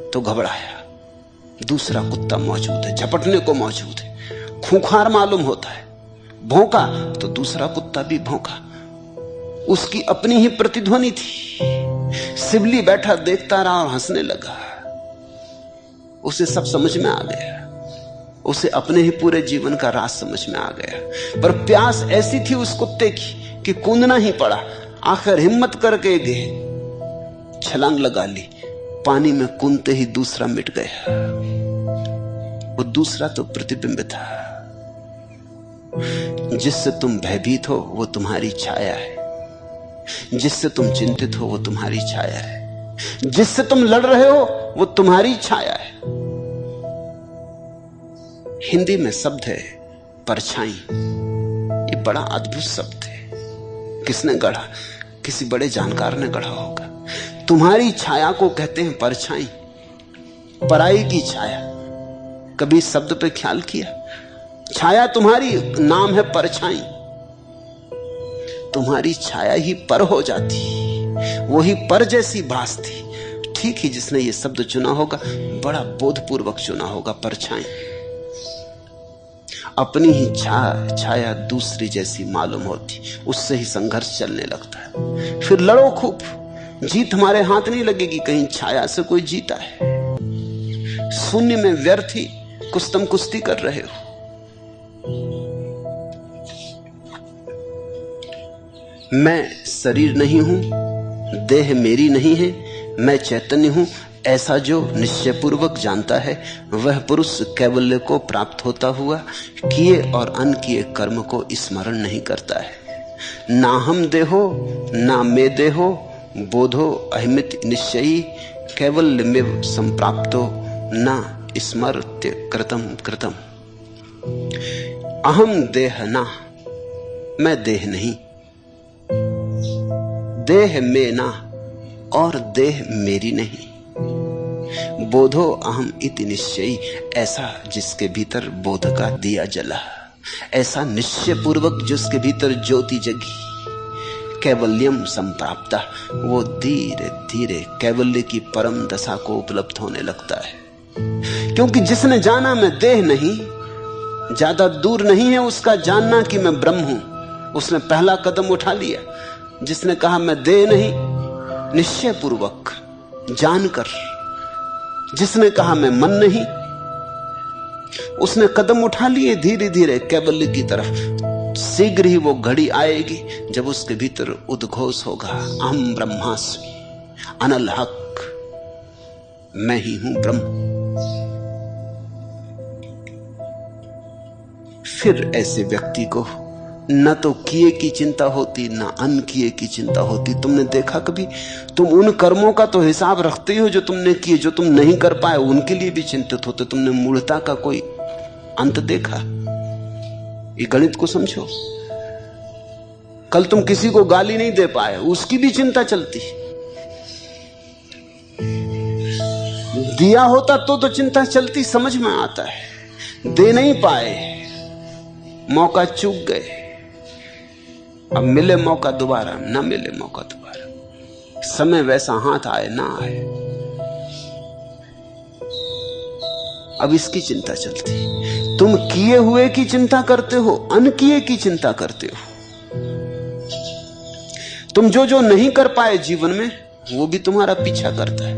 तो घबराया। दूसरा कुत्ता मौजूद है, झपटने को मौजूद है, खूंखार मालूम होता है, भौंका तो दूसरा कुत्ता भी भौंका। उसकी अपनी ही प्रतिध्वनि थी। सिबली बैठा देखता रहा और हंसने लगा। उसे सब समझ में आ गया, उसे अपने ही पूरे जीवन का राज समझ में आ गया। पर प्यास ऐसी थी उस कुत्ते की कि कूदना ही पड़ा। आखिर हिम्मत करके गए, छलांग लगा ली, पानी में कूदते ही दूसरा मिट गया। वो दूसरा तो प्रतिबिंब था। जिससे तुम भयभीत हो वो तुम्हारी छाया है, जिससे तुम चिंतित हो वो तुम्हारी छाया है, जिससे तुम लड़ रहे हो वो तुम्हारी छाया है। हिंदी में शब्द है परछाई। ये बड़ा अद्भुत शब्द है। किसने गढ़ा? किसी बड़े जानकार ने गढ़ा होगा। तुम्हारी छाया को कहते हैं परछाई, पराई की छाया। कभी इस शब्द पे ख्याल किया? छाया तुम्हारी, नाम है परछाई। तुम्हारी छाया ही पर हो जाती, वही पर जैसी भासती। ठीक ही जिसने ये शब्द चुना होगा बड़ा बोधपूर्वक चुना होगा। परछाई अपनी ही छाया दूसरी जैसी मालूम होती, उससे ही संघर्ष चलने लगता है। फिर लड़ो खूब, जीत हमारे हाथ नहीं लगेगी। कहीं छाया से कोई जीता है? शून्य में व्यर्थ ही कुस्तम कुश्ती कर रहे हो। मैं शरीर नहीं हूं, देह मेरी नहीं है, मैं चैतन्य हूं, ऐसा जो निश्चयपूर्वक जानता है वह पुरुष कैवल्य को प्राप्त होता हुआ किए और अनकिए कर्म को स्मरण नहीं करता है। ना हम देहो ना मैं देहो, बोधो अहिमित निश्चयी, कैवल्य में संप्राप्तो ना स्मर्त्य कृतम कृतम। अहम देह ना, मैं देह नहीं, देह में ना और देह मेरी नहीं। बोधो अहम इति निश्चयी, ऐसा जिसके भीतर बोध का दिया जला, ऐसा निश्चय पूर्वक जिसके भीतर ज्योति जगी। कैवल्यम संप्राप्ता, वो धीरे धीरे कैवल्य की परम दशा को उपलब्ध होने लगता है। क्योंकि जिसने जाना मैं देह नहीं, ज्यादा दूर नहीं है उसका जानना कि मैं ब्रह्म हूं। उसने पहला कदम उठा लिया। जिसने कहा मैं देह नहीं, निश्चय पूर्वक जानकर, जिसने कहा मैं मन नहीं, उसने कदम उठा लिए धीरे धीरे कैवल्य की तरफ। शीघ्र ही वो घड़ी आएगी जब उसके भीतर उद्घोष होगा, अहम ब्रह्मास्मि, अनल हक, मैं ही हूं ब्रह्म। फिर ऐसे व्यक्ति को न तो किए की चिंता होती, न अनकिए की चिंता होती। तुमने देखा कभी? तुम उन कर्मों का तो हिसाब रखते हो जो तुमने किए, जो तुम नहीं कर पाए उनके लिए भी चिंतित होते। तुमने मूढ़ता का कोई अंत देखा? ये गणित को समझो। कल तुम किसी को गाली नहीं दे पाए, उसकी भी चिंता चलती। दिया होता तो चिंता चलती, समझ में आता है। दे नहीं पाए, मौका चूक गए, अब मिले मौका दोबारा, ना मिले मौका दोबारा, समय वैसा हाथ आए ना आए, अब इसकी चिंता चलती। तुम किए हुए की चिंता करते हो, अनकिए की चिंता करते हो। तुम जो जो नहीं कर पाए जीवन में वो भी तुम्हारा पीछा करता है।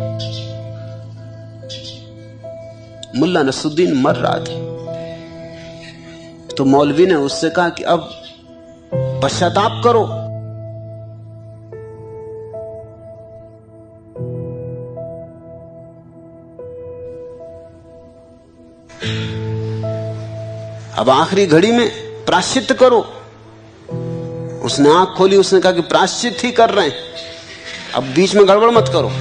मुल्ला नसरुद्दीन मर रहा था तो मौलवी ने उससे कहा कि अब पश्चाताप करो। अब आखिरी घड़ी में प्रायश्चित करो। उसने आंख खोली, उसने कहा कि प्रायश्चित ही कर रहे हैं, अब बीच में गड़बड़ मत करो।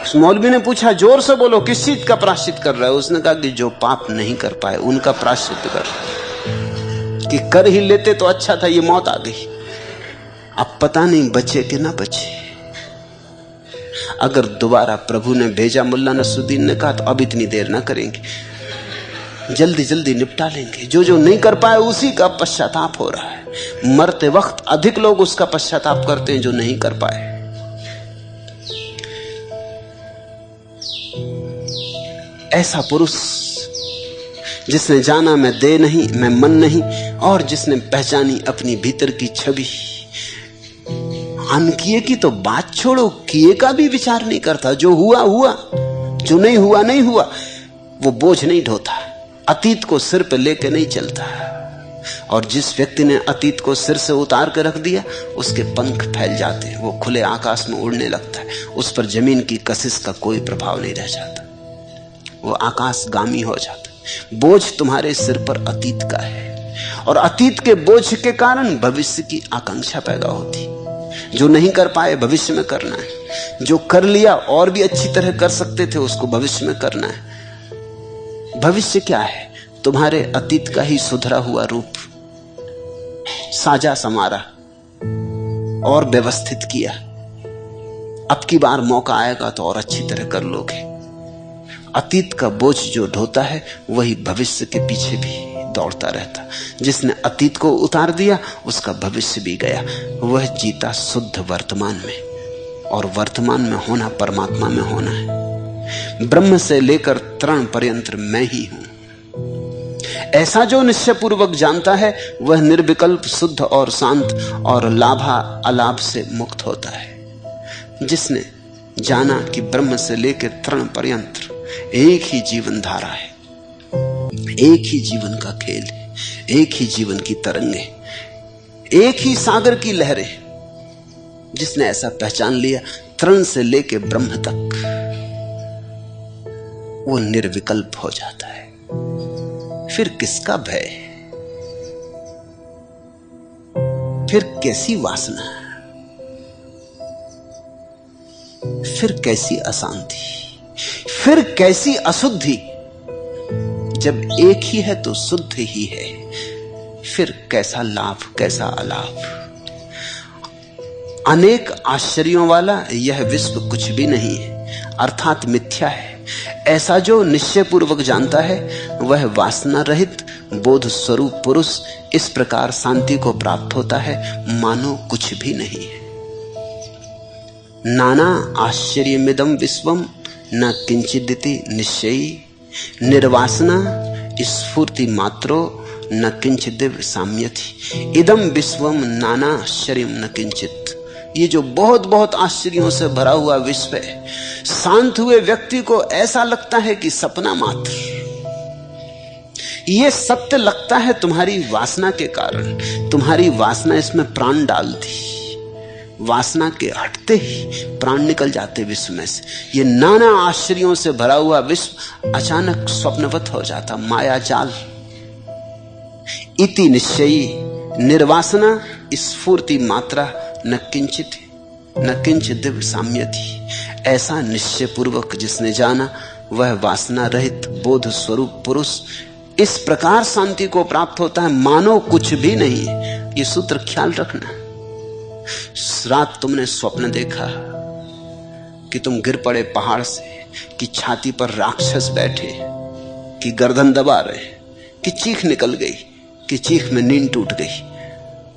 उस मौलवी ने पूछा, जोर से बोलो, किस चीज का प्रायश्चित कर रहा है? उसने कहा कि जो पाप नहीं कर पाए उनका प्रायश्चित कर। कि कर ही लेते तो अच्छा था, ये मौत आ गई, अब पता नहीं बचे कि ना बचे। अगर दोबारा प्रभु ने भेजा, मुल्ला नसरुद्दीन ने कहा, तो अब इतनी देर ना करेंगे, जल्दी जल्दी निपटा लेंगे। जो जो नहीं कर पाए उसी का पश्चाताप हो रहा है। मरते वक्त अधिक लोग उसका पश्चाताप करते हैं जो नहीं कर पाए। ऐसा पुरुष जिसने जाना मैं दे नहीं, मैं मन नहीं, और जिसने पहचानी अपनी भीतर की छवि। अनकिए की तो बात छोड़ो, किए का भी विचार नहीं करता। जो हुआ हुआ, जो नहीं हुआ नहीं हुआ। वो बोझ नहीं ढोता, अतीत को सिर पे लेके नहीं चलता। और जिस व्यक्ति ने अतीत को सिर से उतार के रख दिया, उसके पंख फैल जाते हैं, वो खुले आकाश में उड़ने लगता है। उस पर जमीन की कशिश का कोई प्रभाव नहीं रह जाता, वो आकाशगामी हो जाता है। बोझ तुम्हारे सिर पर अतीत का है, और अतीत के बोझ के कारण भविष्य की आकांक्षा पैदा होती। जो नहीं कर पाए भविष्य में करना है, जो कर लिया और भी अच्छी तरह कर सकते थे उसको भविष्य में करना है। भविष्य क्या है? तुम्हारे अतीत का ही सुधरा हुआ रूप, साजा समारा और व्यवस्थित किया। अब की बार मौका आएगा तो और अच्छी तरह कर लोगे। अतीत का बोझ जो ढोता है वही भविष्य के पीछे भी दौड़ता रहता। जिसने अतीत को उतार दिया उसका भविष्य भी गया। वह जीता शुद्ध वर्तमान में, और वर्तमान में होना परमात्मा में होना है। ब्रह्म से लेकर तृण पर्यंत मैं ही हूं। ऐसा जो निश्चय पूर्वक जानता है वह निर्विकल्प शुद्ध और शांत और लाभा अलाभ से मुक्त होता है। जिसने जाना कि ब्रह्म से लेकर तृण पर्यंत एक ही जीवन धारा है, एक ही जीवन का खेल है, एक ही जीवन की तरंगे, एक ही सागर की लहरें। जिसने ऐसा पहचान लिया तृण से लेकर ब्रह्म तक, वो निर्विकल्प हो जाता है। फिर किसका भय, फिर कैसी वासना, फिर कैसी अशांति, फिर कैसी अशुद्धि। जब एक ही है तो शुद्ध ही है, फिर कैसा लाभ कैसा अलाभ। अनेक आश्चर्यों वाला यह विश्व कुछ भी नहीं है, अर्थात मिथ्या है। ऐसा जो निश्चय पूर्वक जानता है वह वासना रहित बोध स्वरूप पुरुष इस प्रकार शांति को प्राप्त होता है मानो कुछ भी नहीं है। नाना आश्चर्यमिदं विश्वम न किंचिदिति निश्चयी निर्वासना स्फूर्ति मात्रो न किंचिदिव साम्यति इदम विश्वम नाना आश्चर्यम न किंचित। ये जो बहुत बहुत आश्चर्यों से भरा हुआ विश्व है, शांत हुए व्यक्ति को ऐसा लगता है कि सपना मात्र। ये सत्य लगता है तुम्हारी वासना के कारण। तुम्हारी वासना इसमें प्राण डालती, वासना के हटते ही प्राण निकल जाते विश्व में से। ये नाना आश्चर्यों से भरा हुआ विश्व अचानक स्वप्नवत हो जाता, माया जाल। इति निश्चयी निर्वासना स्फूर्ति मात्रा न किंचित दिव्य साम्यति। ऐसा निश्चय पूर्वक जिसने जाना वह वासना रहित बोध स्वरूप पुरुष इस प्रकार शांति को प्राप्त होता है मानो कुछ भी नहीं है। ये सूत्र ख्याल रखना। रात तुमने स्वप्न देखा कि तुम गिर पड़े पहाड़ से, कि छाती पर राक्षस बैठे, कि गर्दन दबा रहे, कि चीख निकल गई, कि चीख में नींद टूट गई।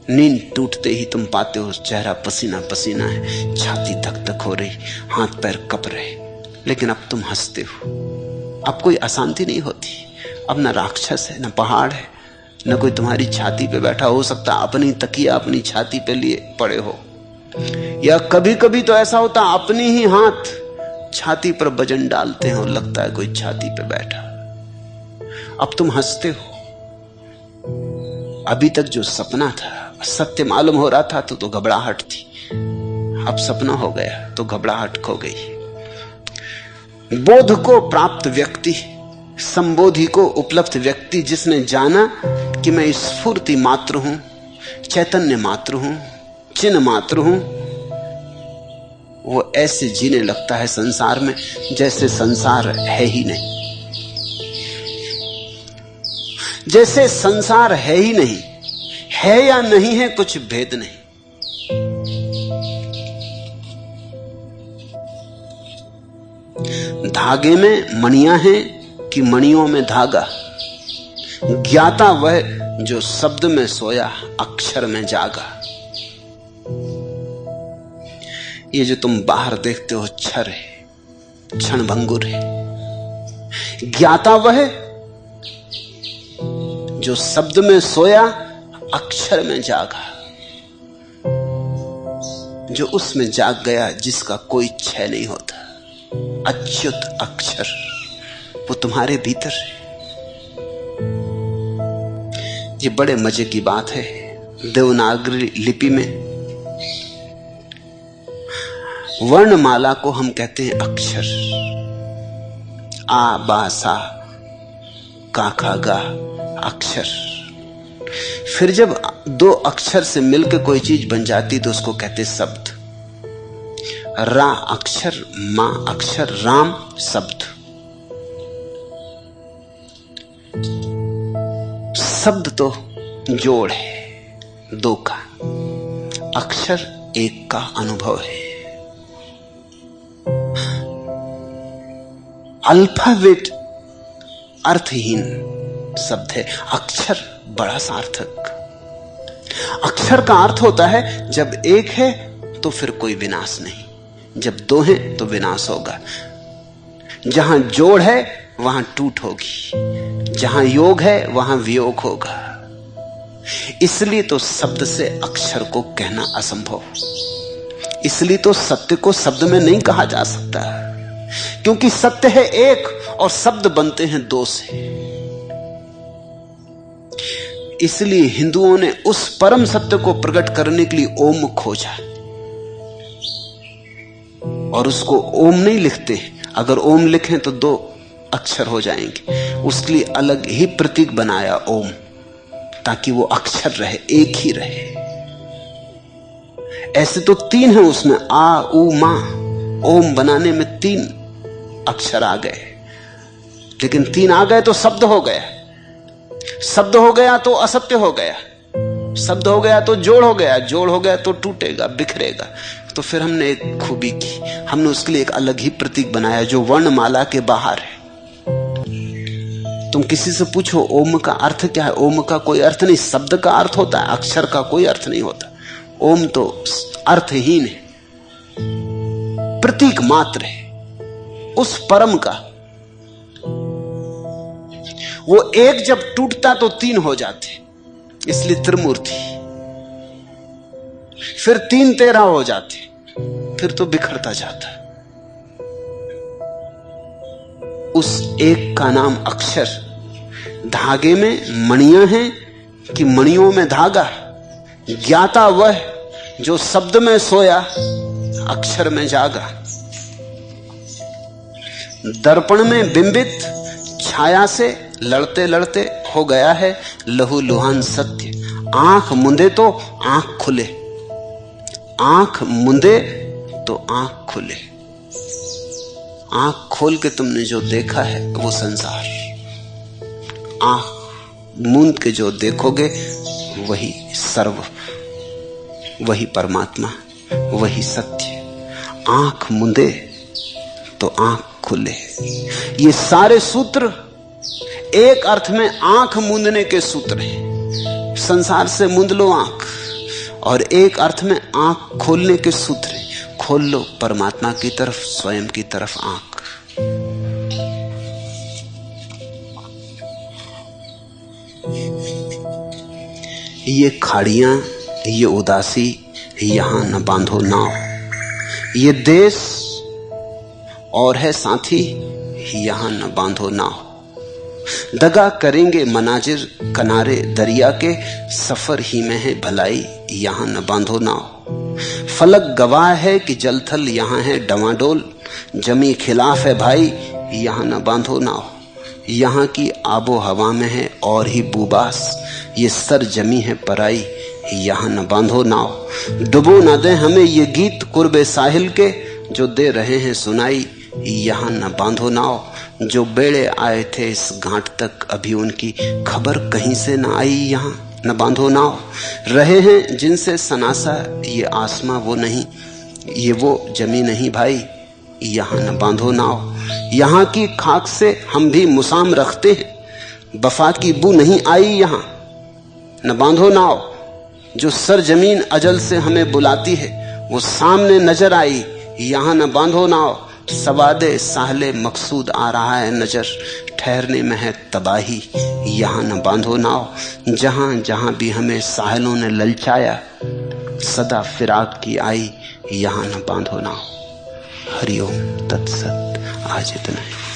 नींद टूटते ही तुम पाते हो चेहरा पसीना पसीना है, छाती धक धक हो रही, हाथ पैर कप रहे, लेकिन अब तुम हंसते हो। अब कोई अशांति नहीं होती। अब न राक्षस है, न पहाड़ है, न कोई तुम्हारी छाती पे बैठा। हो सकता अपनी तकिया अपनी छाती पे लिए पड़े हो, या कभी कभी तो ऐसा होता अपनी ही हाथ छाती पर वजन डालते हो, लगता है कोई छाती पे बैठा। अब तुम हंसते हो। अभी तक जो सपना था सत्य मालूम हो रहा था तो घबराहट थी, अब सपना हो गया तो घबराहट खो गई। बोध को प्राप्त व्यक्ति, संबोधि को उपलब्ध व्यक्ति, जिसने जाना कि मैं स्फूर्ति मात्र हूं, चैतन्य मात्र हूं, चिन्ह मात्र हूं, वो ऐसे जीने लगता है संसार में जैसे संसार है ही नहीं, जैसे संसार है ही नहीं। है या नहीं है कुछ भेद नहीं। धागे में मणियां हैं कि मणियों में धागा, ज्ञाता वह जो शब्द में सोया अक्षर में जागा। ये जो तुम बाहर देखते हो क्षर है, क्षणभंगुर है। ज्ञाता वह जो शब्द में सोया अक्षर में जागा, जो उसमें जाग गया जिसका कोई क्षय नहीं होता। अच्युत अक्षर वो तुम्हारे भीतर है। ये बड़े मजे की बात है। देवनागरी लिपि में वर्णमाला को हम कहते हैं अक्षर। आ बा सा का खा गा अक्षर। फिर जब दो अक्षर से मिलकर कोई चीज बन जाती तो उसको कहते शब्द। रा अक्षर, मां अक्षर, राम शब्द। शब्द तो जोड़ है दो का, अक्षर एक का अनुभव है। अल्फाबेट अर्थहीन शब्द है, अक्षर बड़ा सार्थक। अक्षर का अर्थ होता है जब एक है तो फिर कोई विनाश नहीं, जब दो हैं तो विनाश होगा। जहां जोड़ है वहां टूट होगी, जहां योग है वहां वियोग होगा। इसलिए तो शब्द से अक्षर को कहना असंभव। इसलिए तो सत्य को शब्द में नहीं कहा जा सकता, क्योंकि सत्य है एक और शब्द बनते हैं दो से। इसलिए हिंदुओं ने उस परम सत्य को प्रकट करने के लिए ओम खोजा, और उसको ओम नहीं लिखते। अगर ओम लिखें तो दो अक्षर हो जाएंगे, उसके लिए अलग ही प्रतीक बनाया ओम, ताकि वो अक्षर रहे, एक ही रहे। ऐसे तो तीन है उसमें, आ उ मा। ओम बनाने में तीन अक्षर आ गए, लेकिन तीन आ गए तो शब्द हो गया। शब्द हो गया तो असत्य हो गया, शब्द हो गया तो जोड़ हो गया, जोड़ हो गया तो टूटेगा, बिखरेगा। तो फिर हमने एक खूबी की, हमने उसके लिए एक अलग ही प्रतीक बनाया जो वर्णमाला के बाहर है। तुम किसी से पूछो ओम का अर्थ क्या है, ओम का कोई अर्थ नहीं, शब्द का अर्थ होता है, अक्षर का कोई अर्थ नहीं होता। ओम तो अर्थहीन है, प्रतीक मात्र है उस परम का। वो एक जब टूटता तो तीन हो जाते, इसलिए त्रिमूर्ति। फिर तीन तेरह हो जाते, फिर तो बिखरता जाता। उस एक का नाम अक्षर। धागे में मणियां हैं कि मणियों में धागा। ज्ञाता वह जो शब्द में सोया अक्षर में जागा। दर्पण में बिंबित छाया से लड़ते लड़ते हो गया है लहू लुहान सत्य। आंख मुंदे तो आंख खुले, आंख मुंदे तो आंख खुले। आंख खोल के तुमने जो देखा है वो संसार, आंख मूंद के जो देखोगे वही सर्व, वही परमात्मा, वही सत्य। आंख मुंदे तो आंख खुले। ये सारे सूत्र एक अर्थ में आंख मूंदने के सूत्र हैं। संसार से मूंद लो आंख, और एक अर्थ में आंख खोलने के सूत्र हैं। खोल लो परमात्मा की तरफ, स्वयं की तरफ आंख। ये खाड़ियां, ये उदासी, यहां न बांधो नाव। ये देश और है साथी, यहां न बांधो नाव। दगा करेंगे मनाजिर किनारे दरिया के, सफर ही में है भलाई, यहां न बांधो नाव। फलक गवाह है कि जलथल यहां है डवाडोल, जमी खिलाफ है भाई, यहां न बांधो नाव। यहां की आबो हवा में है और ही बुबास, ये सर जमी है पराई, यहां न बांधो नाव। डुबो न दे हमें ये गीत कुर्बे साहिल के, जो दे रहे हैं सुनाई, यहां न बांधो नाव। जो बेड़े आए थे इस घाट तक, अभी उनकी खबर कहीं से न आई, यहां न बांधो नाव। रहे हैं जिनसे सनासा ये आसमां वो नहीं, ये वो जमी नहीं भाई, यहां न बांधो नाव। यहां की खाक से हम भी मुसाम रखते हैं, वफा की बू नहीं आई यहां, न बांधो नाव। जो सर जमीन अजल से हमें बुलाती है वो सामने नजर आई, यहां न बांधो नाव। सवादे साहले मकसूद आ रहा है नजर, ठहरने में है तबाही, यहां न बांधो नाव। जहां जहां भी हमें साहिलों ने ललचाया, सदा फिराक की आई, यहां न बांधो नाव। हरिओम तत्सत। आज इतना है।